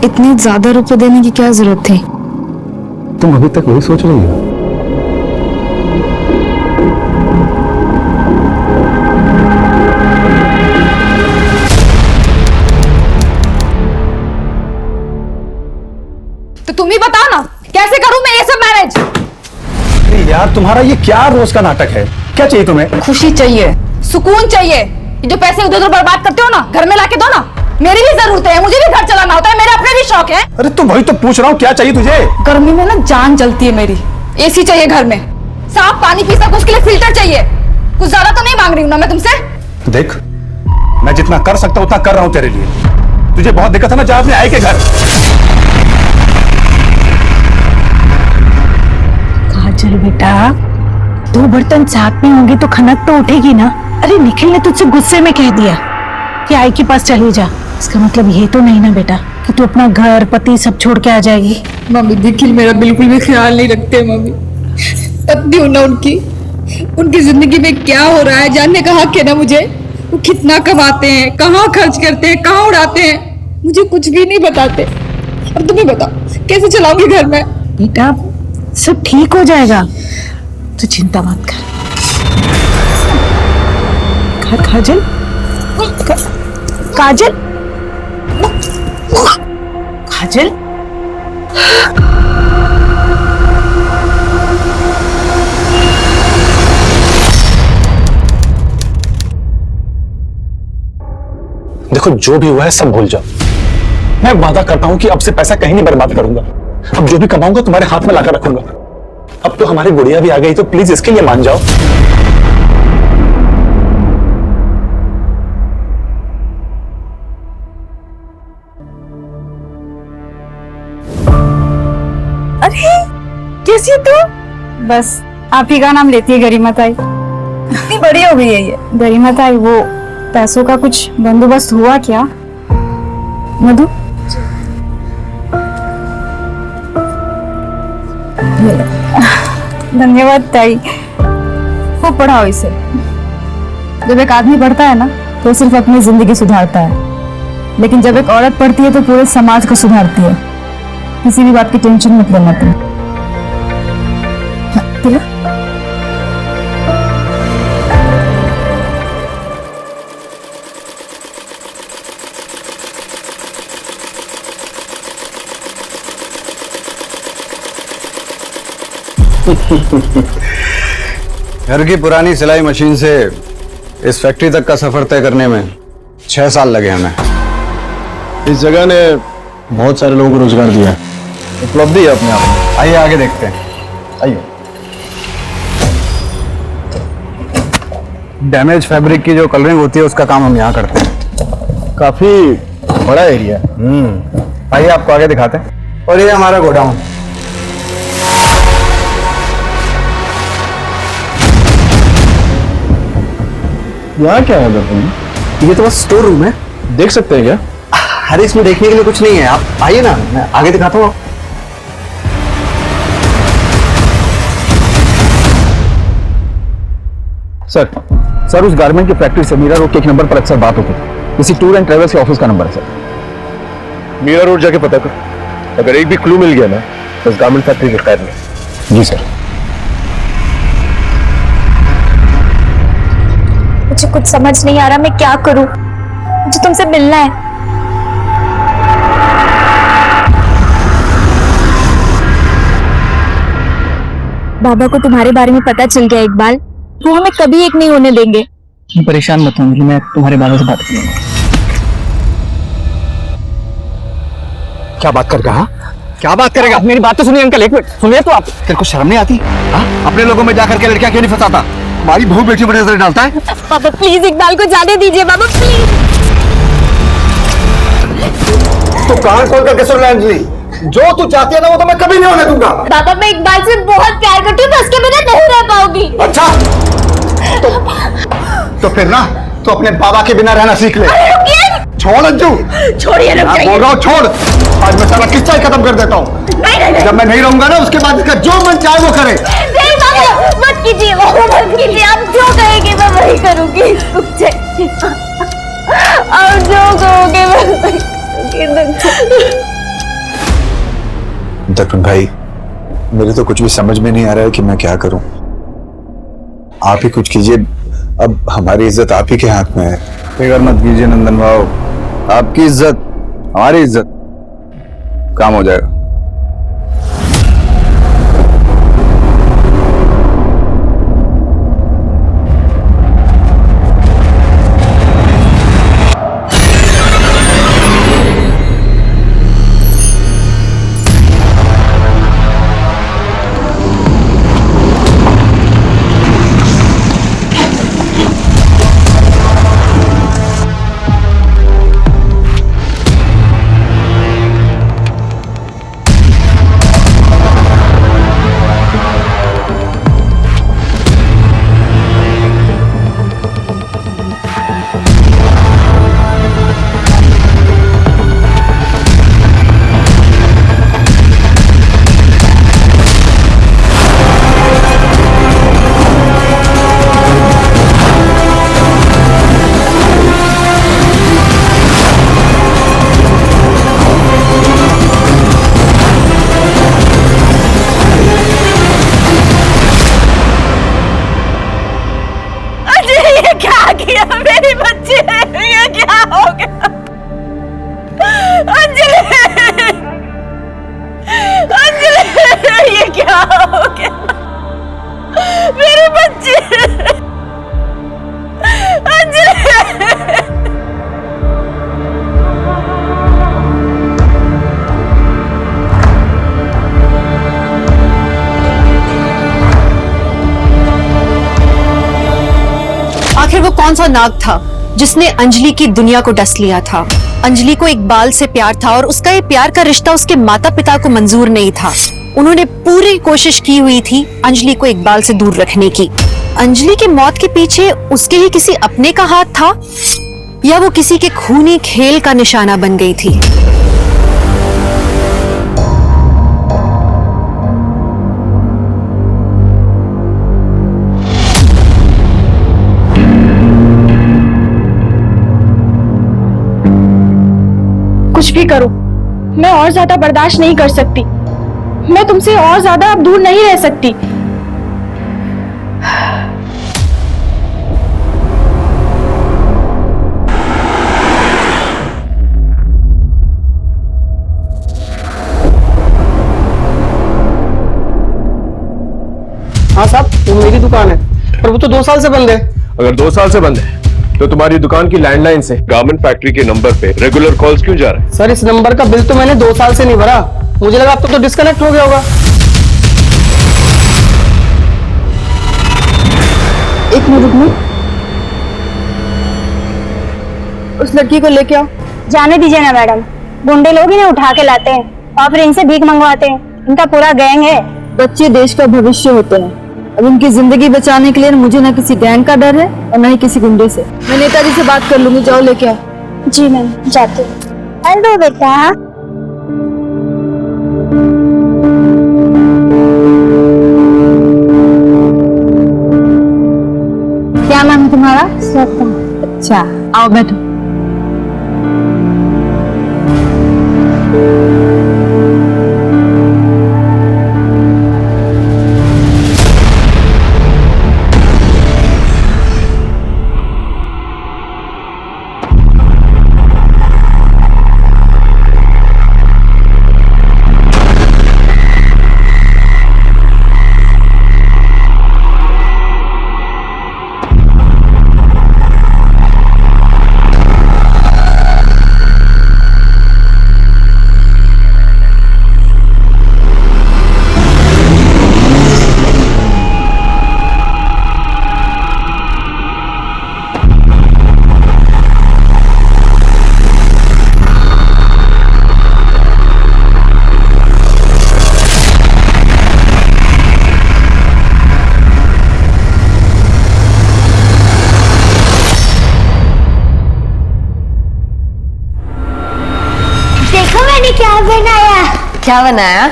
इतने ज्यादा रुपए देने की क्या जरूरत थी? तुम अभी तक वही सोच रही हो? तो तुम ही बताओ ना, कैसे करूं मैं ये सब मैनेज? यार तुम्हारा ये क्या रोज का नाटक है? क्या चाहिए तुम्हें? खुशी चाहिए, सुकून चाहिए। ये जो पैसे उधर उधर बर्बाद करते हो ना, घर में लाके दो ना। मेरी भी जरूरत है, मुझे भी घर चलाना होता है, मेरे अपने भी शौक है। अरे तो वही तो पूछ रहा हूँ, क्या चाहिए तुझे? गर्मी में ना जान जलती है मेरी। एसी चाहिए घर में, साफ पानी पी सकूं उसके लिए फिल्टर चाहिए। कुछ ज्यादा तो नहीं मांग रही हूं ना मैं तुमसे। देख, मैं जितना कर सकता हूँ उतना कर रहा हूँ तेरे लिए। तुझे बहुत दिक्कत है ना, जा अपने आई के घर। काजल बेटा, 2 बर्तन साथ में होंगे तो खनक तो उठेगी ना। अरे निखिल ने तुझसे गुस्से में कह दिया कि आई के पास चली जा। इसका मतलब ये तो नहीं ना बेटा कि तू अपना घर पति सब छोड़ के आ जाएगी। मम्मी निखिल मेरा बिल्कुल भी ख्याल नहीं रखते। मम्मी पत्नी हूं ना उनकी जिंदगी में क्या हो रहा है जानने का हक है ना मुझे। वो कितना कमाते हैं, कहाँ खर्च करते हैं, कहाँ उड़ाते हैं, मुझे कुछ भी नहीं बताते। अब तुम्हें बताओ कैसे चलाऊंगी घर में? बेटा सब ठीक हो जाएगा, तू चिंता मत कर। काजल, काजल, काजल, देखो जो भी हुआ है सब भूल जाओ। मैं वादा करता हूं कि अब से पैसा कहीं नहीं बर्बाद करूंगा। अब जो भी कमाऊंगा तुम्हारे हाथ में लाकर रखूंगा। अब तो हमारी गुड़िया भी आ गई, तो प्लीज इसके लिए मान जाओ। अरे कैसी तू? बस आप ही का नाम लेती है गरिमा ताई। इतनी बड़ी हो गई है ये। गरिमा ताई, वो पैसों का कुछ बंदोबस्त हुआ क्या? मधु, धन्यवाद ताई। खूब पढ़ाओ इसे। जब एक आदमी पढ़ता है ना तो सिर्फ अपनी जिंदगी सुधारता है, लेकिन जब एक औरत पढ़ती है तो पूरे समाज को सुधारती है। किसी भी बात की टेंशन मत लेना तुम। ठीक है? घर की पुरानी सिलाई मशीन से इस फैक्ट्री तक का सफर तय करने में 6 साल लगे हमें। इस जगह ने बहुत सारे लोगों को रोजगार दिया है, उपलब्धि है अपने आप में। आइए आगे देखते हैं, आइए। डैमेज फैब्रिक की जो कलरिंग होती है उसका काम हम यहाँ करते हैं। काफी बड़ा एरिया। आइए आपको आगे दिखाते हैं। और ये हमारा गोडाउन। यहाँ क्या है दरअसल? ये तो बस स्टोर रूम है। देख सकते हैं क्या? अरे इसमें देखने के लिए कुछ नहीं है, आप आइए ना, मैं आगे दिखाता हूँ। सर उस गारमेंट की फैक्ट्री से मीरा रोड के एक नंबर पर अक्सर बात होती है। किसी टूर एंड ट्रेवल्स के ऑफिस का नंबर है सर। मीरा रोड जाके पता कर, अगर एक भी क्लू मिल गया ना तो उस गारमेंट फैक्ट्री के खैर नहीं। जी सर। मुझे कुछ समझ नहीं आ रहा, मैं क्या करूं? मुझे तुमसे मिलना है। बाबा को तुम्हारे बारे में पता चल गया इकबाल, वो हमें कभी एक नहीं होने देंगे। परेशान मत हो अंजलि, मैं तुम्हारे बारे में बात करूंगा। क्या बात कर रहा? क्या बात करेगा? मेरी बात तो सुनिए अंकल, एक मिनट सुनिए तो आप। तेरे को शर्म नहीं आती? हाँ? अपने लोगों में जाकर के लड़कियां क्यों नहीं फंसाता? हमारी बहू बेटी पर नजर डालता है। पापा प्लीज इकबाल को जाने दीजिए, बाबा प्लीज। तो कान खोल करके सुन ले अंजलि, जो तू चाहती है ना वो तो मैं कभी नहीं होने दूंगा। बाबा मैं इकबाल से बहुत प्यार करती हूँ, उसके बिना नहीं रह पाऊंगी। अच्छा तो फिर ना तो अपने बाबा के बिना रहना सीख ले। छोड़ अंजू, छोड़िए, रुक जाइए। बोल रहा हूँ छोड़। आज मैं सारा किस्सा ही खत्म कर देता हूँ। जब मैं नहीं रहूंगा ना उसके बाद इसका जो मन चाहे वो करे। नहीं बाबा मत कीजिए, मत कीजिए, आप जो कहेंगे मैं वही करूंगी। रुक जाइए, आप जो कहोगे मैं वही करूंगी। दर्पण भाई, मेरे तो कुछ भी समझ में नहीं आ रहा है कि मैं क्या करूं। आप ही कुछ कीजिए, अब हमारी इज्जत आप ही के हाथ में है। फिक्र मत कीजिए नंदन भाव, आपकी इज्जत हमारी इज्जत, काम हो जाएगा। मेरी बच्ची है, ये क्या हो गया? अंजलि, अंजलि, ये क्या हो गया? मेरी बच्ची अंजलि। आखिर वो कौन सा नाग था जिसने अंजलि की दुनिया को डस लिया था? अंजलि को इकबाल से प्यार था और उसका ये प्यार का रिश्ता उसके माता पिता को मंजूर नहीं था। उन्होंने पूरी कोशिश की हुई थी अंजलि को इकबाल से दूर रखने की। अंजलि की मौत के पीछे उसके ही किसी अपने का हाथ था या वो किसी के खूनी खेल का निशाना बन गई थी? भी करो, मैं और ज्यादा बर्दाश्त नहीं कर सकती। मैं तुमसे और ज्यादा अब दूर नहीं रह सकती। हाँ साहब, वो मेरी दुकान है, पर वो तो 2 साल से बंद है। अगर 2 साल से बंद है तो तुम्हारी दुकान की लैंडलाइन से गारमेंट फैक्ट्री के नंबर पे रेगुलर कॉल्स क्यों जा रहे हैं? सर, इस नंबर का बिल तो मैंने 2 साल से नहीं भरा, मुझे लगा अब तो डिस्कनेक्ट हो गया होगा। एक मिनट में उस लड़की को लेके आओ। जाने दीजिए ना मैडम, गुंडे लोग इन्हें उठा के लाते हैं और फिर इनसे भीख मंगवाते हैं। इनका पूरा गैंग है। बच्चे देश का भविष्य होते हैं। अब उनकी जिंदगी बचाने के लिए मुझे ना किसी गैंग का डर है और ना ही किसी गुंडे से। मैं नेताजी से बात कर लूंगी, जाओ लेके आओ। जी मैम, जाते हैं। हेलो बेटा। क्या नाम है तुम्हारा? श्रद्धा। अच्छा, आओ बैठो। क्या बनाया?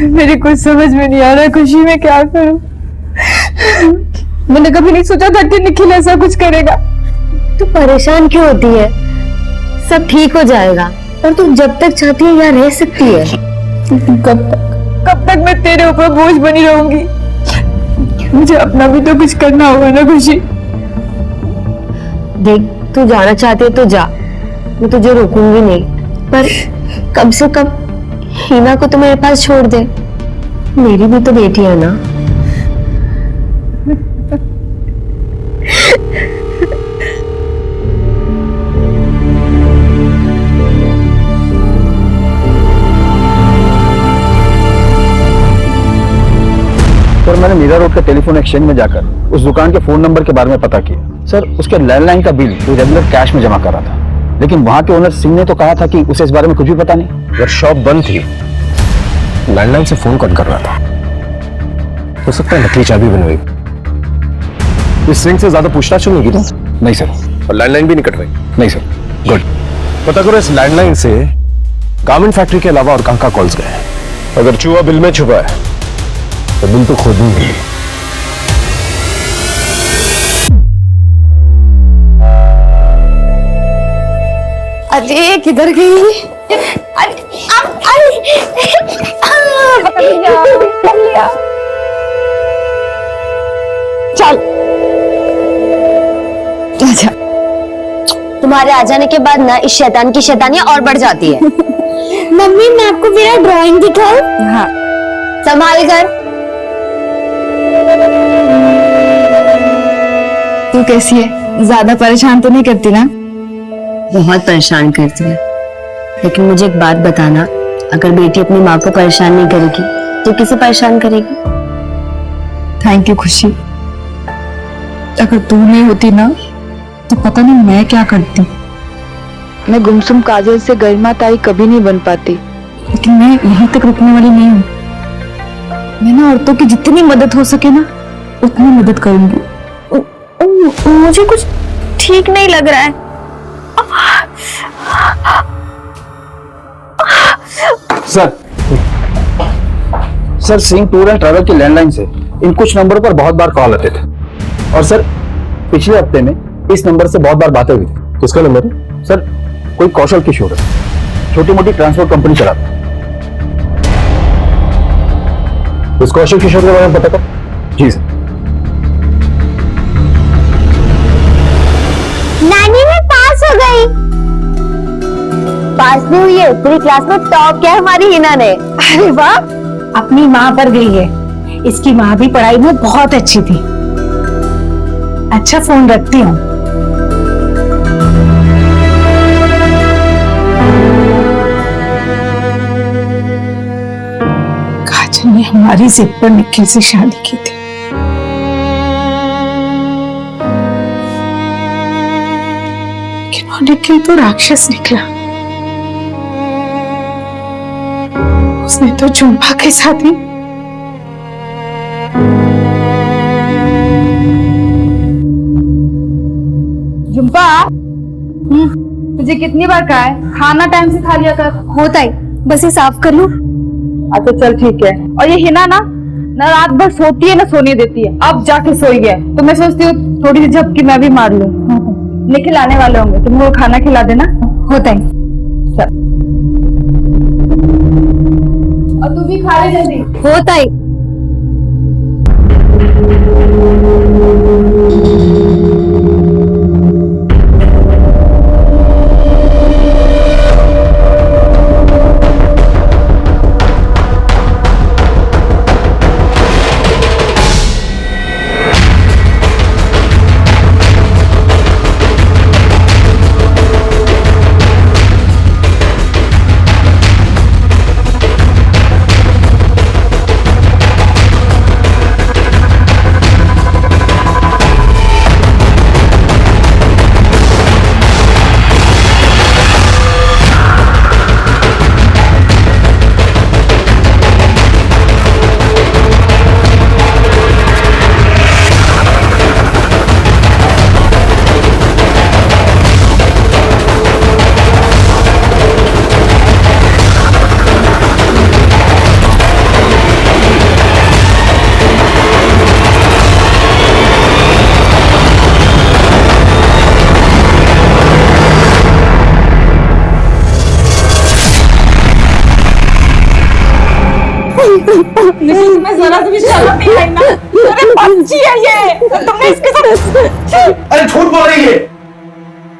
मेरी कुछ समझ में नहीं आ रहा खुशी में क्या करूं। मैंने कभी नहीं सोचा था कि निखिल ऐसा कुछ करेगा। तू परेशान क्यों होती है? सब ठीक हो जाएगा और तू जब तक चाहती है यहाँ रह सकती है। कब तक मैं तेरे ऊपर बोझ बनी रहूंगी? मुझे अपना भी तो कुछ करना होगा ना खुशी। देख, तू जाना चाहती है तो जा, मैं तुझे रोकूंगी नहीं, पर कम से कम हीना को तो मेरे पास छोड़ दे। मेरी भी तो बेटी है ना। सर, मैंने मीरा रोड के टेलीफोन एक्सचेंज में जाकर उस दुकान के फोन नंबर के बारे में पता किया। सर, उसके लैंडलाइन का बिल वो रेगुलर कैश में जमा कर रहा था, लेकिन वहां के ओनर सिंह ने तो कहा था कि उसे इस बारे में कुछ भी पता नहीं। यार, शॉप बंद थी, लैंडलाइन से फोन कॉल कर रहा था। हो सकता है नकली चाबी बनवाई। इस सिंह से ज्यादा पूछताछ होगी तो? नहीं सर। और लैंडलाइन भी नहीं कटवाई? नहीं सर। गुड। पता करो इस लैंडलाइन से गारमेंट फैक्ट्री के अलावा और कहां का कॉल्स गए। अगर चूहा बिल में छुपा है तो बिल तो खोदूंगी। अरे किधर गई? पकड़ लिया। चल अच्छा। तुम्हारे आ जाने के बाद ना इस शैतान की शैतानियां और बढ़ जाती है। मम्मी, मैं आपको मेरा ड्राइंग दिखाऊं? हाँ, संभाल कर। तू कैसी है? ज्यादा परेशान तो नहीं करती ना? बहुत परेशान करती है, लेकिन मुझे एक बात बताना, अगर बेटी अपनी माँ को परेशान नहीं करेगी तो किसे परेशान करेगी? थैंक यू खुशी। अगर तू नहीं होती ना तो पता नहीं मैं क्या करती। मैं गुमसुम काजल से गरिमा ताई कभी नहीं बन पाती, लेकिन मैं यहीं तक रुकने वाली नहीं हूँ। मैं ना औरतों की जितनी मदद हो सके ना उतनी मदद करूंगी। मुझे कुछ ठीक नहीं लग रहा है। Sir, Singh tour and travel की लैंडलाइन से इन कुछ नंबरों पर बहुत बार कॉल आते थे। और सर पिछले हफ्ते में इस नंबर से बहुत बार बातें हुई थी। किसका नंबर है? सर कोई कौशल किशोर है, छोटी मोटी ट्रांसपोर्ट कंपनी चलाता है। उस कौशल किशोर के बारे में पता कर। जी सर। नानी मैं पास हो गई। पास नहीं हुई है, पूरी क्लास में टॉप किया हमारी हिना ने। अरे वाह, अपनी माँ पर गई है। इसकी माँ भी पढ़ाई में बहुत अच्छी थी। अच्छा फोन रखती हूँ। काजल ने हमारी जिद पर निखिल से शादी की थी। लेकिन वो निखिल तो राक्षस निकला। उसने तो झुम्पा के साथ ही झुम्पा, तुझे कितनी बार कहा है खाना टाइम से खा लिया कर। होता है, बस ये साफ कर लूं। अच्छा चल ठीक है। और ये हिना ना रात भर सोती है ना सोने देती है। अब जाके सोई है तो मैं सोचती हूँ थोड़ी सी झपकी मैं भी मार लूं। निखिल आने वाले होंगे, तुम वो खाना खिला देना। होता है। चल। और तू भी खा ले जल्दी। होता है। मैं जरा से भी शर्म नहीं आई ना। अरे बच्ची है ये, तुमने इसके साथ। अरे झूठ बोल रही है,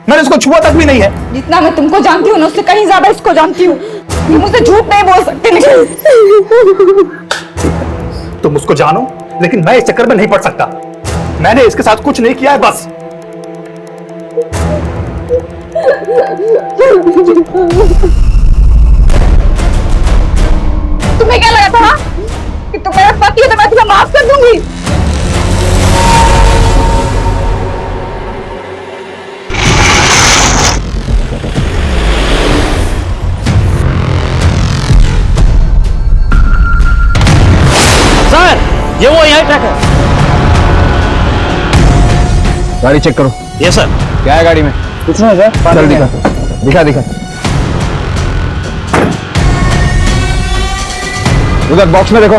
मैंने इसको छुआ तक भी नहीं है। जितना मैं तुमको जानती हूँ ना उससे कहीं ज्यादा इसको जानती हूँ। तुम मुझसे झूठ नहीं बोल सकते निखिल। तुम उसको जानो, लेकिन मैं इस चक्कर में नहीं पड़ सकता। मैंने इसके साथ कुछ नहीं किया है, बस। तुम्हें क्या लगा था कि तुम मेरा पति है तो मैं तुम्हें माफ कर दूंगी? सर ये वो यही ट्रक है। गाड़ी चेक करो। ये सर। क्या है गाड़ी में? कुछ नहीं सर। चल दिखा दिखा दिखा। उधर बॉक्स में देखो।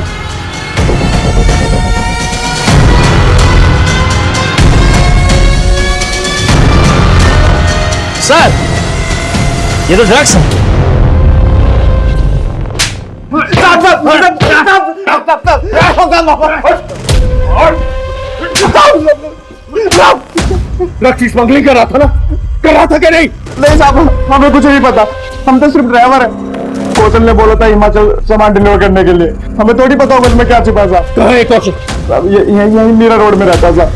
सर ये तो ड्रग्स है। ड्रग्स की स्मगलिंग कर रहा था ना? कर रहा था क्या नहीं? नहीं साहब, हमें कुछ नहीं पता। हम तो सिर्फ ड्राइवर है। कौशल ने बोला था हिमाचल सामान डिलीवर करने के लिए। हमें थोड़ी पता होगा इसमें क्या छिपा था। कहाँ है कौशल? साहब यही मीरा रोड में रहता था।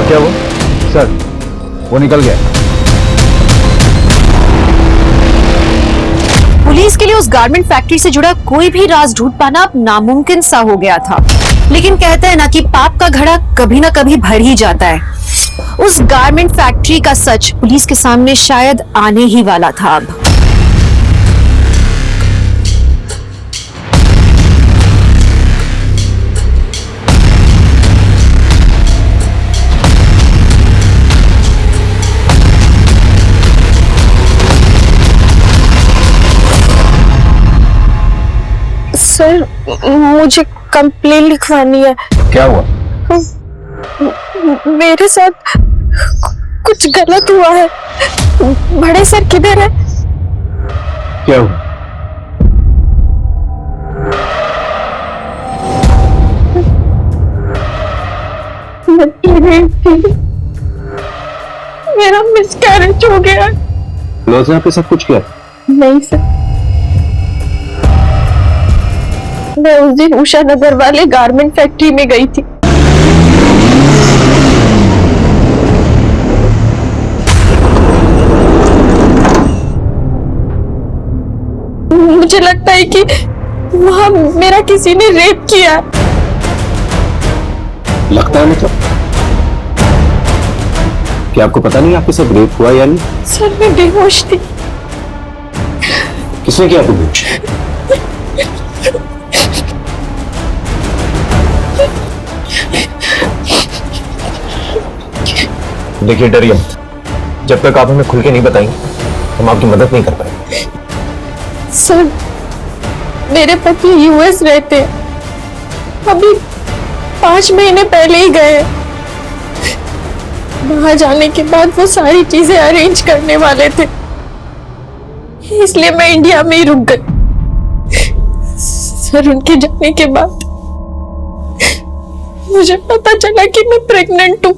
क्या वो? सर वो निकल गया। पुलिस के लिए उस गारमेंट फैक्ट्री से जुड़ा कोई भी राज ढूंढ पाना अब नामुमकिन सा हो गया था। लेकिन कहते हैं ना कि पाप का घड़ा कभी ना कभी भर ही जाता है। उस गारमेंट फैक्ट्री का सच पुलिस के सामने शायद आने ही वाला था अब। सर मुझे कंप्लेन लिखवानी है। क्या हुआ? मेरे साथ कुछ गलत हुआ है। बड़े सर किधर है? क्या हुआ? मैं प्रेग्नेंट थी, मेरा मिसकैरेज हो गया। लॉज ने आपके साथ कुछ किया? नहीं सर, मैं उस दिन उषा नगर वाले गारमेंट फैक्ट्री में गई थी। मुझे लगता है कि वहां मेरा किसी ने रेप किया। लगता है मतलब? क्या आपको पता नहीं आपके साथ रेप हुआ या नहीं? सर मैं बेहोश थी। किसने किया आपको बेहोश? देखिए डरिए मत, जब तक आप हमें खुल के नहीं बताएंगे हम आपकी मदद नहीं कर पाएंगे। सर मेरे पति यूएस रहते हैं, अभी 5 महीने पहले ही गए। वहां जाने के बाद वो सारी चीजें अरेंज करने वाले थे, इसलिए मैं इंडिया में ही रुक गई। सर उनके जाने के बाद मुझे पता चला कि मैं प्रेग्नेंट हूँ।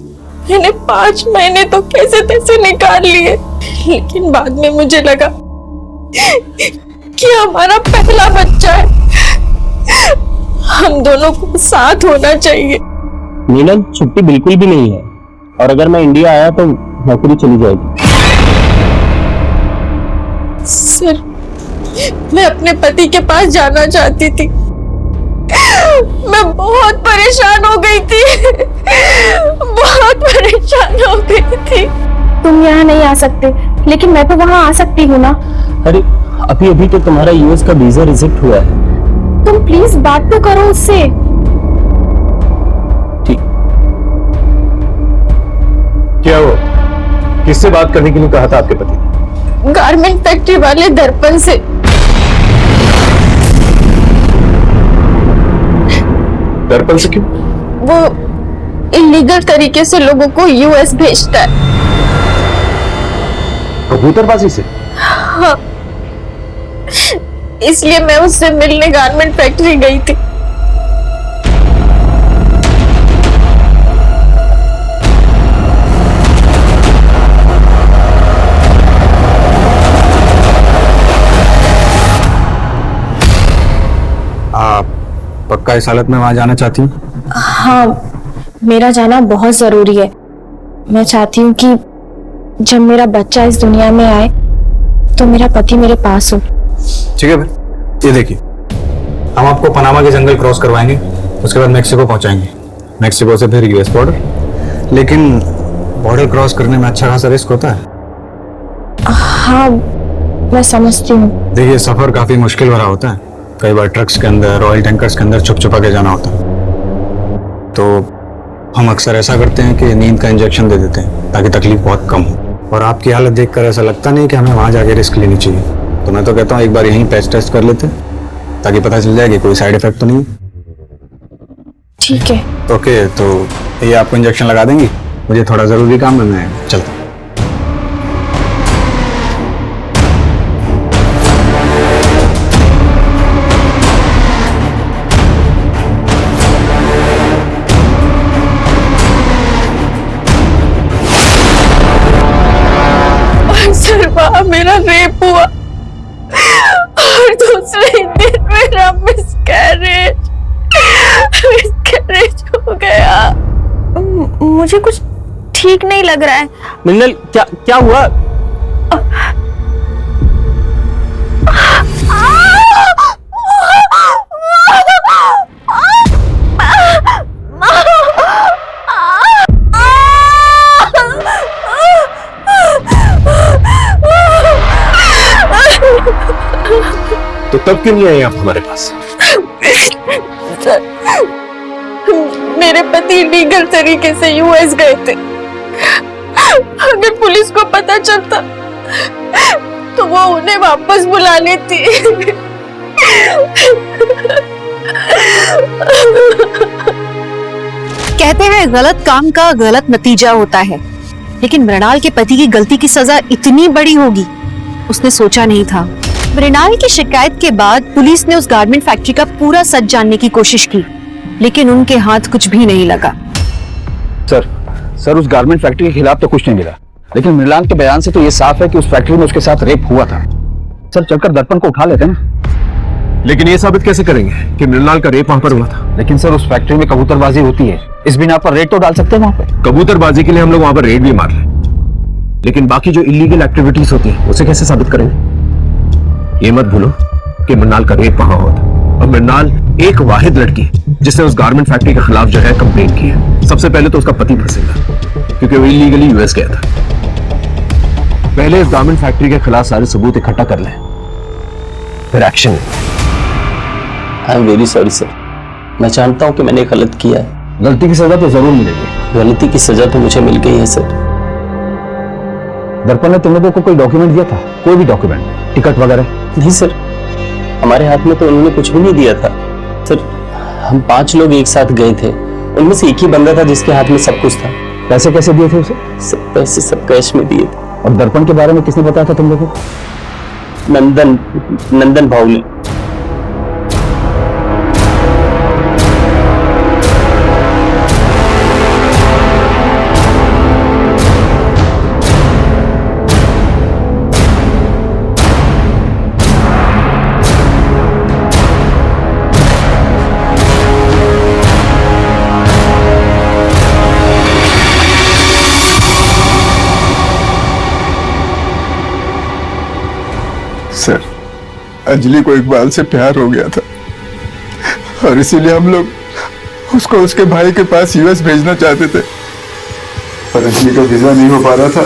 मैंने 5 महीने तो कैसे तैसे निकाल लिए, लेकिन बाद में मुझे लगा कि हमारा पहला बच्चा है, हम दोनों को साथ होना चाहिए। मीनल छुट्टी बिल्कुल भी नहीं है, और अगर मैं इंडिया आया तो नौकरी चली जाएगी। सर मैं अपने पति के पास जाना चाहती थी, मैं बहुत परेशान हो गई थी, बहुत परेशान हो गई थी। तुम यहाँ नहीं आ सकते, लेकिन मैं तो वहाँ आ सकती हूँ ना। अरे अभी अभी तो तुम्हारा यूएस का वीजा रिजेक्ट हुआ है। तुम प्लीज बात तो करो उससे। ठीक। क्या हुआ? किससे बात करने के लिए कहा था आपके पति ने? गारमेंट फैक्ट्री वाले दर्पण से। दर्पण से क्यों? वो इलीगल तरीके से लोगों को यूएस भेजता है। कबूतरबाजी से? हाँ, इसलिए मैं उससे मिलने गारमेंट फैक्ट्री गई थी। आप पक्का इस हालत में वहां जाना चाहती हूँ? हाँ, मेरा जाना बहुत जरूरी है। मैं चाहती हूँ कि जब मेरा बच्चा इस दुनिया में आए तो मेरा पति मेरे पास हो। ठीक है फिर, ये देखिए, हम आपको पनामा के जंगल क्रॉस करवाएंगे, उसके बाद मेक्सिको पहुंचाएंगे, मेक्सिको से फिर यूएस बॉर्डर। लेकिन बॉर्डर क्रॉस करने में अच्छा खासा रिस्क होता है। हाँ मैं समझती हूँ। देखिए सफर काफी मुश्किल भरा होता है, कई बार ट्रक्स के अंदर, ऑयल टैंकर्स के अंदर छुप छुपा के जाना होता है। तो हम अक्सर ऐसा करते हैं कि नींद का इंजेक्शन दे देते हैं ताकि तकलीफ बहुत कम हो। और आपकी हालत देखकर ऐसा लगता नहीं कि हमें वहां जाके रिस्क लेनी चाहिए, तो मैं तो कहता हूँ एक बार यहीं पैच टेस्ट कर लेते हैं ताकि पता चल जाए कि कोई साइड इफेक्ट तो नहीं। ठीक है। ओके, तो ये आपको इंजेक्शन लगा देंगी, मुझे थोड़ा जरूरी काम है, मैं चलता हूँ। सर वहां मेरा रेप हुआ और दूसरे दिन मेरा मिसकैरेज हो गया। मुझे कुछ ठीक नहीं लग रहा है। मिन्नल क्या क्या हुआ? तो तब क्यों नहीं आए आप हमारे पास? मेरे पति लीगल तरीके से यूएस गए थे, अगर पुलिस को पता चलता तो वो उन्हें वापस बुला लेती। कहते हैं गलत काम का गलत नतीजा होता है, लेकिन मृणाल के पति की गलती की सजा इतनी बड़ी होगी उसने सोचा नहीं था। मृणाल की शिकायत के बाद पुलिस ने उस गारमेंट फैक्ट्री का पूरा सच जानने की कोशिश की, लेकिन उनके हाथ कुछ भी नहीं लगा। सर उस गारमेंट फैक्ट्री के खिलाफ तो कुछ नहीं मिला, लेकिन मृणाल के बयान से तो ये साफ है कि उस फैक्ट्री में उसके साथ रेप हुआ था। सर चलकर दर्पण को उठा लेते ना। लेकिन ये साबित कैसे करेंगे कि मृणाल का रेप वहां पर हुआ था? लेकिन सर उस फैक्ट्री में कबूतरबाजी होती है, इस बिना पर रेड तो डाल सकते हैं वहां पे। कबूतरबाजी के लिए हम लोग वहां पर रेड भी मार लें, लेकिन बाकी जो इलीगल एक्टिविटीज होती है उसे कैसे साबित करेंगे? ये मत भूलो कि मृणाल का रेप वहां हुआ था और मृणाल एक वाहिद लड़की जिसने उस गारमेंट फैक्ट्री के खिलाफ जो है कंप्लेंट की है। सबसे पहले तो उसका पति फंसेगा क्योंकि वो इलीगली यूएस गया था। पहले इस गारमेंट फैक्ट्री के खिलाफ सारे सबूत इकट्ठा कर लें, फिर action. I am very sorry sir, मैं जानता हूं कि मैंने गलत किया है। गलती की सजा तो जरूर मिलेगी। गलती की सजा तो मुझे मिल गई है सर। दर्पण ने तुम लोगों को कोई डॉक्यूमेंट दिया था? कोई भी डॉक्यूमेंट, टिकट वगैरह? नहीं सर, हमारे हाथ में तो उन्होंने कुछ भी नहीं दिया था सर। हम 5 लोग एक साथ गए थे, उनमें से एक ही बंदा था जिसके हाथ में सब कुछ था। पैसे कैसे दिए थे उसे? सब पैसे सब कैश में दिए थे। और दर्पण के बारे में किसने बताया था तुम लोगों को? नंदन भाऊ ने। सर, अंजलि को इकबाल से प्यार हो गया था और इसीलिए हम लोग उसको उसके भाई के पास यूएस भेजना चाहते थे, पर अंजलि का वीजा नहीं हो पा रहा था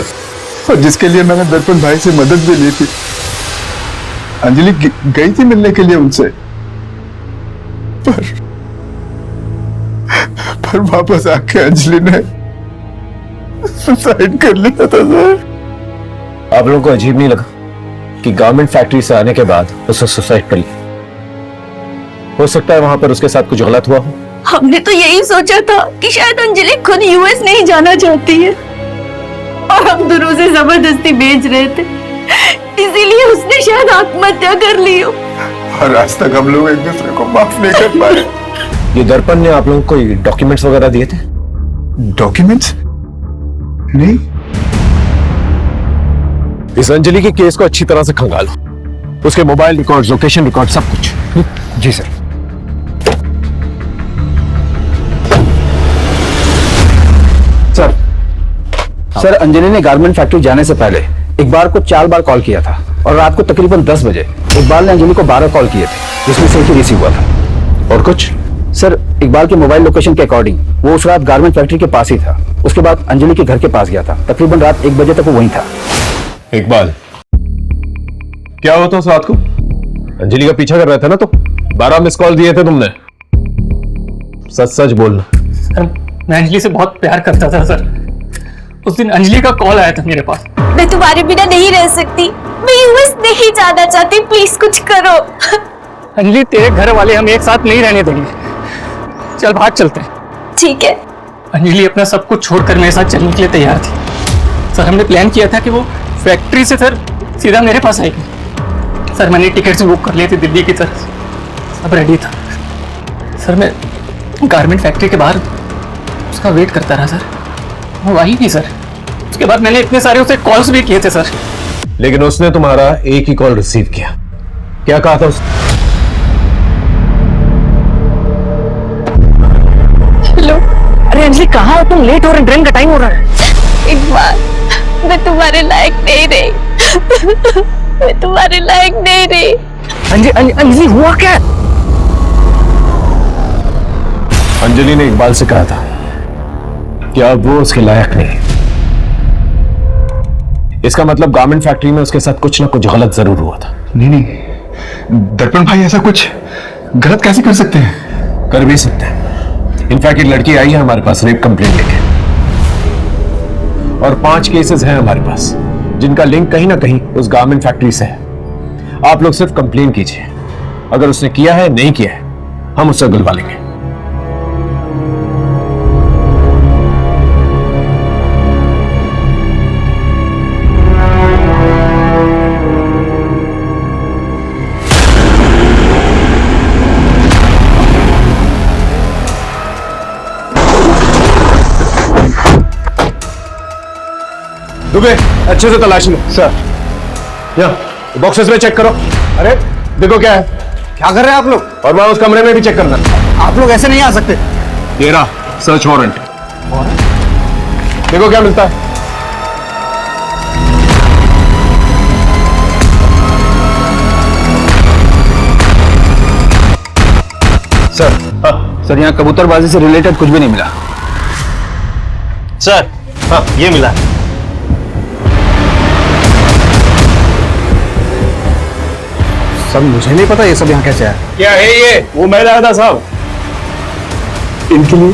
और जिसके लिए मैंने दर्पण भाई से मदद भी ली थी। अंजलि गई थी मिलने के लिए उनसे, पर वापस आके अंजलि ने सुसाइड कर लिया था सर। आप लोगों को अजीब नहीं लगा कि गारमेंट फैक्ट्री से आने के बाद उसने सुसाइड कर लिया? हो सकता है वहां पर उसके साथ कुछ गलत हुआ हो। हमने तो यही सोचा था कि शायद अंजलि खुद यूएस नहीं जाना चाहती है और हम दोनों उसे जबरदस्ती भेज रहे थे, इसीलिए उसने शायद आत्महत्या कर ली हो। और आज तक हम लोग एक दूसरे को माफ नहीं कर पाए। ये दर्पण ने आप लोगों को कोई डॉक्यूमेंट्स वगैरह दिए थे? डॉक्यूमेंट्स? नहीं। इस अंजलि के केस को अच्छी तरह से खंगालो, उसके मोबाइल रिकॉर्ड, लोकेशन रिकॉर्ड, सब कुछ। जी सर। सर अंजलि ने गारमेंट फैक्ट्री जाने से पहले इकबाल को 4 बार कॉल किया था और रात को तकरीबन 10 बजे इकबाल ने अंजलि को 12 कॉल किए थे, जिसमें से एक ही रिसीव हुआ था। और कुछ? सर इकबाल के मोबाइल लोकेशन के अकॉर्डिंग वो उस रात गारमेंट फैक्ट्री के पास ही था। उसके बाद अंजलि के घर के पास गया था, तकरीबन रात 1 बजे तक वो वहीं था। इकबाल, क्या हुआ था उस रात को? अंजलि का पीछा कर रहा था ना? तो 12 मिस कॉल दिए थे तुमने, सच सच बोलना। सर मैं अंजलि से बहुत प्यार करता था सर। उस दिन अंजलि का कॉल आया था मेरे पास। मैं तुम्हारे बिना नहीं रह सकती, मैं यूएस नहीं जाना चाहती, प्लीज कुछ करो। अंजलि तेरे घर वाले हम एक साथ नहीं रहने देंगे, चल बाहर चलते हैं। ठीक है। अंजलि अपना सब कुछ छोड़कर मेरे साथ चलने के लिए तैयार थी सर। हमने प्लान किया था कि वो फैक्ट्री से सर सीधा मेरे पास आएगी। सर मैंने टिकट्स बुक कर लिए थे दिल्ली की तरफ, सब रेडी था सर। मैं गारमेंट फैक्ट्री के बाहर उसका वेट करता रहा सर, वो आई नहीं सर। उसके बाद मैंने इतने सारे उसे कॉल्स भी किए थे सर। लेकिन उसने तुम्हारा एक ही कॉल रिसीव किया। क्या कहा था उसने? हेलो। अरे अंजलि कहाँ हो तुम? लेट हो रहे, ट्रेन का टाइम हो रहा है। इकबाल, मैं तुम्हारे लायक नहीं रही। मैं तुम्हारे लायक नहीं रही। अंजलि हुआ क्या? अंजलि ने इकबाल से कहा था कि अब वो उसके लायक नहीं। इसका मतलब गारमेंट फैक्ट्री में उसके साथ कुछ ना कुछ गलत जरूर हुआ था। नहीं, दर्पण भाई ऐसा कुछ गलत कैसे कर सकते हैं? कर भी सकते हैं। इनफैक्ट एक लड़की आई है हमारे पास रेप कंप्लेंट लेके, और 5 केसेस हैं हमारे पास जिनका लिंक कहीं ना कहीं उस गारमेंट फैक्ट्री से है। आप लोग सिर्फ कंप्लेन कीजिए, अगर उसने किया है नहीं किया है हम उससे दिलवा लेंगे। दुबे अच्छे से तलाशी लो। सर यहाँ बॉक्सेस में चेक करो। अरे देखो क्या है। क्या कर रहे हैं आप लोग? और वहां उस कमरे में भी चेक करना। आप लोग ऐसे नहीं आ सकते। ये रहा सर्च वारंट। देखो क्या मिलता है। सर सर यहाँ कबूतरबाजी से रिलेटेड कुछ भी नहीं मिला। सर हाँ ये मिला। सब मुझे नहीं पता ये सब यहाँ कैसे आया। क्या है ये? वो मैं लाया था साहब इनके लिए।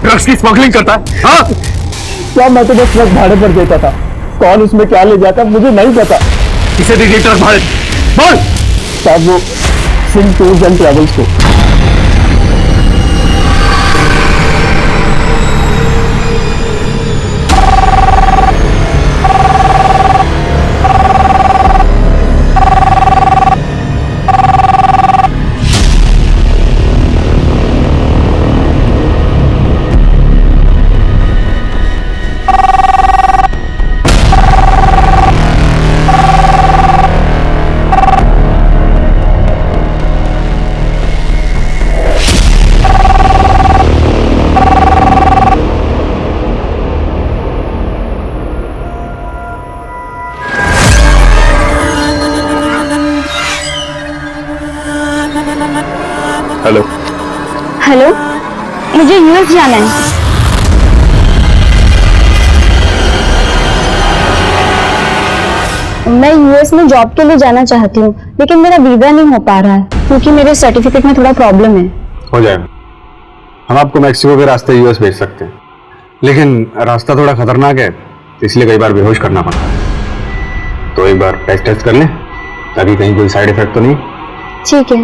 ड्रग्स की स्मगलिंग करता है। हाँ क्या मैं तो बस ट्रक भाड़े पर देता था। कौन उसमें क्या ले जाता मुझे नहीं पता। किसे दी ट्रक भाड़े? बोल। साहब वो सिंह टूर्स एंड ट्रेवल्स को। हेलो हेलो, मुझे यूएस जाना है। मैं यूएस में जॉब के लिए जाना चाहती हूँ, लेकिन मेरा वीजा नहीं हो पा रहा है क्योंकि मेरे सर्टिफिकेट में थोड़ा प्रॉब्लम है। हो जाएगा। हम आपको मैक्सिको के रास्ते यूएस भेज सकते हैं, लेकिन रास्ता थोड़ा खतरनाक है इसलिए कई बार बेहोश करना पड़ता है। तो एक बार टेस्ट कर लें ताकि कहीं कोई साइड इफेक्ट तो नहीं। ठीक है।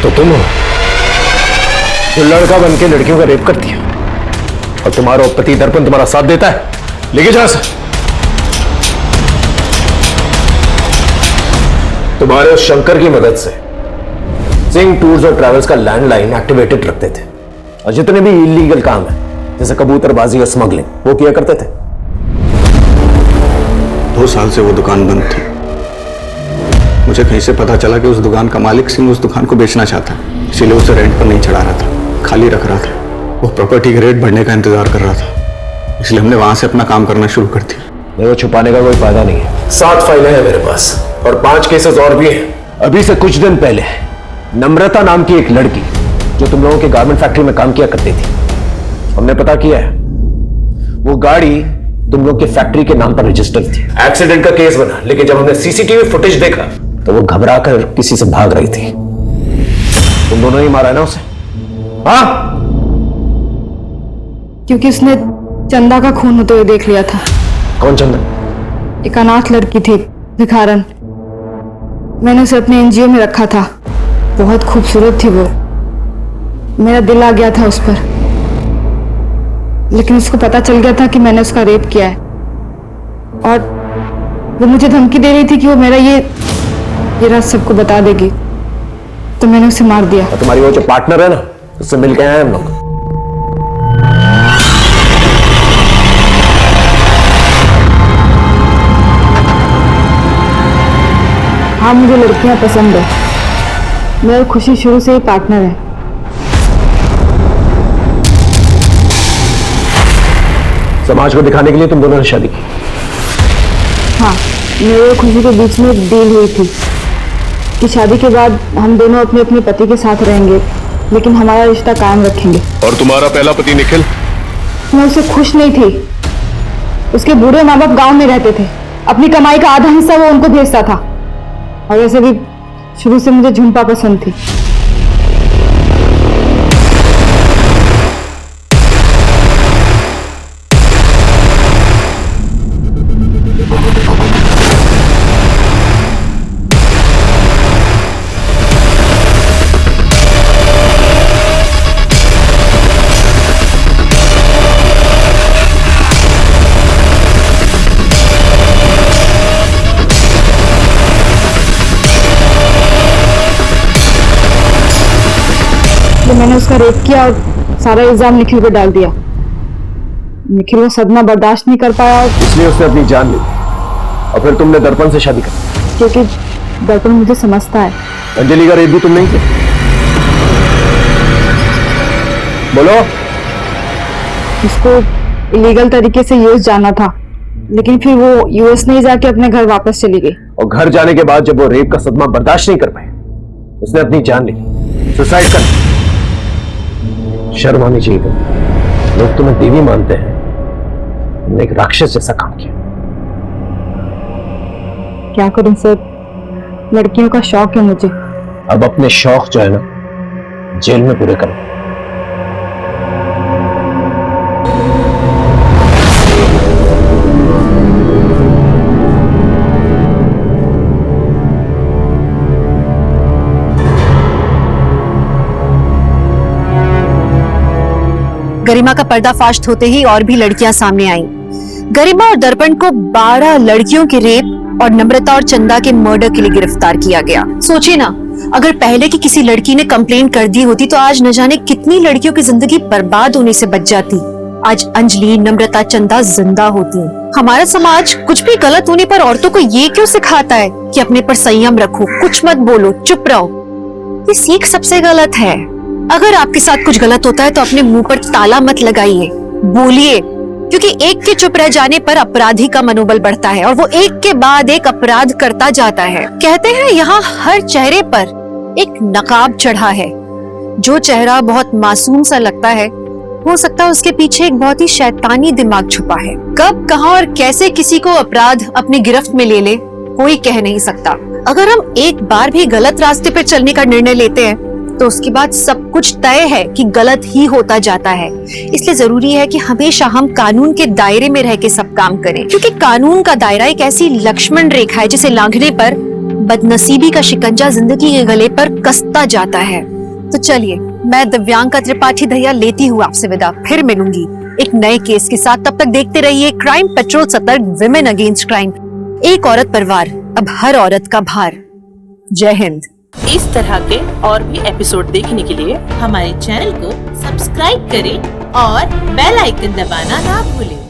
तो तुम हो जो लड़का बन के लड़कियों का रेप करती है और तुम्हारा पति दर्पण तुम्हारा साथ देता है। लेके जा सर। तुम्हारे उस शंकर की मदद से सिंह टूर्स और ट्रैवल्स का लैंडलाइन एक्टिवेटेड रखते थे और जितने भी इलीगल काम है जैसे कबूतरबाजी और स्मगलिंग वो किया करते थे। 2 साल से वो दुकान बंद थी। मुझे कहीं से पता चला कि उस दुकान का मालिक सिंह उस दुकान को बेचना चाहता है, इसीलिए उसे रेंट पर नहीं चढ़ा रहा था, खाली रख रहा था। वो प्रॉपर्टी के रेट बढ़ने का इंतजार कर रहा था, इसलिए हमने वहां से अपना काम करना शुरू कर दिया। वो छुपाने का कोई फायदा नहीं है। 7 फाइलें हैं मेरे पास और 5 केसेस और भी हैं। अभी से कुछ दिन पहले नम्रता नाम की एक लड़की जो तुम लोगों के गारमेंट फैक्ट्री में काम किया करती थी, हमने पता किया है वो गाड़ी तुम लोग की फैक्ट्री के नाम पर रजिस्टर्ड थी। एक्सीडेंट का केस बना, लेकिन जब हमने सीसीटीवी फुटेज देखा तो वो घबराकर किसी से भाग रही थी। तुम दोनों ही मारा है ना उसे? हाँ, क्योंकि उसने चंदा का खून होते हुए देख लिया था। कौन चंदा? एक अनाथ लड़की थी भिखारन, मैंने उसे अपने एनजीओ में रखा था। बहुत खूबसूरत थी वो। मेरा दिल आ गया था उस पर, लेकिन उसको पता चल गया था कि मैंने उसका रेप किया है, और वो मुझे धमकी दे रही थी कि वो मेरा ये राज सबको बता देगी, तो मैंने उसे मार दिया। और तुम्हारी वो जो पार्टनर है ना, उससे मिलके आए हम लोग। हाँ, मुझे लड़कियां पसंद है। मेरी खुशी शुरू से ही पार्टनर है। समाज को दिखाने के लिए तुम दोनों ने शादी की? हाँ, मेरे और खुशी के बीच में एक डील हुई थी कि शादी के बाद हम दोनों अपने अपने पति के साथ रहेंगे, लेकिन हमारा रिश्ता कायम रखेंगे। और तुम्हारा पहला पति निखिल? मैं उससे खुश नहीं थी। उसके बूढ़े माँ बाप गाँव में रहते थे, अपनी कमाई का आधा हिस्सा वो उनको भेजता था। और वैसे भी शुरू से मुझे झुम्पा पसंद थी। मैंने उसका रेप किया और सारा इल्जाम निखिल पे डाल दिया। निखिल वो सदमा बर्दाश्त नहीं कर पाया, इसलिए उसने अपनी जान ली। और फिर तुमने दर्पण से शादी कर, क्योंकि दर्पण मुझे समझता है। अंजलि का रेप भी तुम नहीं किया? बोलो। उसको इलीगल तरीके से यूएस जाना था, लेकिन फिर वो यूएस नहीं जाके अपने घर वापस चली गई। और घर जाने के बाद जब वो रेप का सदमा बर्दाश्त नहीं कर पाए, उसने अपनी जान ली, सुसाइड कर। शर्म आनी चाहिए तुम्हें। लोग तुम्हें देवी मानते हैं, तुमने एक राक्षस जैसा काम किया। क्या करूं सर, लड़कियों का शौक है मुझे। अब अपने शौक जो है ना, जेल में पूरे करो। गरिमा का पर्दाफाश होते ही और भी लड़कियां सामने आईं। गरिमा और दर्पण को 12 लड़कियों के रेप और नम्रता और चंदा के मर्डर के लिए गिरफ्तार किया गया। सोचिए ना, अगर पहले की किसी लड़की ने कंप्लेंट कर दी होती तो आज न जाने कितनी लड़कियों की जिंदगी बर्बाद होने से बच जाती। आज अंजलि, नम्रता, चंदा जिंदा होती। हमारा समाज कुछ भी गलत होने पर औरतों को ये क्यों सिखाता है कि अपने पर संयम रखो, कुछ मत बोलो, चुप रहो। ये सीख सबसे गलत है। अगर आपके साथ कुछ गलत होता है तो अपने मुंह पर ताला मत लगाइए, बोलिए, क्योंकि एक के चुप रह जाने पर अपराधी का मनोबल बढ़ता है और वो एक के बाद एक अपराध करता जाता है। कहते हैं यहाँ हर चेहरे पर एक नकाब चढ़ा है। जो चेहरा बहुत मासूम सा लगता है, हो सकता है उसके पीछे एक बहुत ही शैतानी दिमाग छुपा है। कब, कहां और कैसे किसी को अपराध अपनी गिरफ्त में ले ले, कोई कह नहीं सकता। अगर हम एक बार भी गलत रास्ते पर चलने का निर्णय लेते हैं तो उसके बाद सब कुछ तय है कि गलत ही होता जाता है। इसलिए जरूरी है कि हमेशा हम कानून के दायरे में रह के सब काम करें, क्योंकि कानून का दायरा एक ऐसी लक्ष्मण रेखा है जिसे लांघने पर बदनसीबी का शिकंजा जिंदगी के गले पर कसता जाता है। तो चलिए, मैं दिव्यांका त्रिपाठी दहिया लेती हूँ आपसे विदा। फिर मिलूंगी एक नए केस के साथ। तब तक देखते रहिए क्राइम पेट्रोल, सतर्क, विमेन अगेंस्ट क्राइम। एक औरत पर वार, अब हर औरत का भार। जय हिंद। इस तरह के और भी एपिसोड देखने के लिए हमारे चैनल को सब्सक्राइब करें और बेल आइकन दबाना ना भूलें।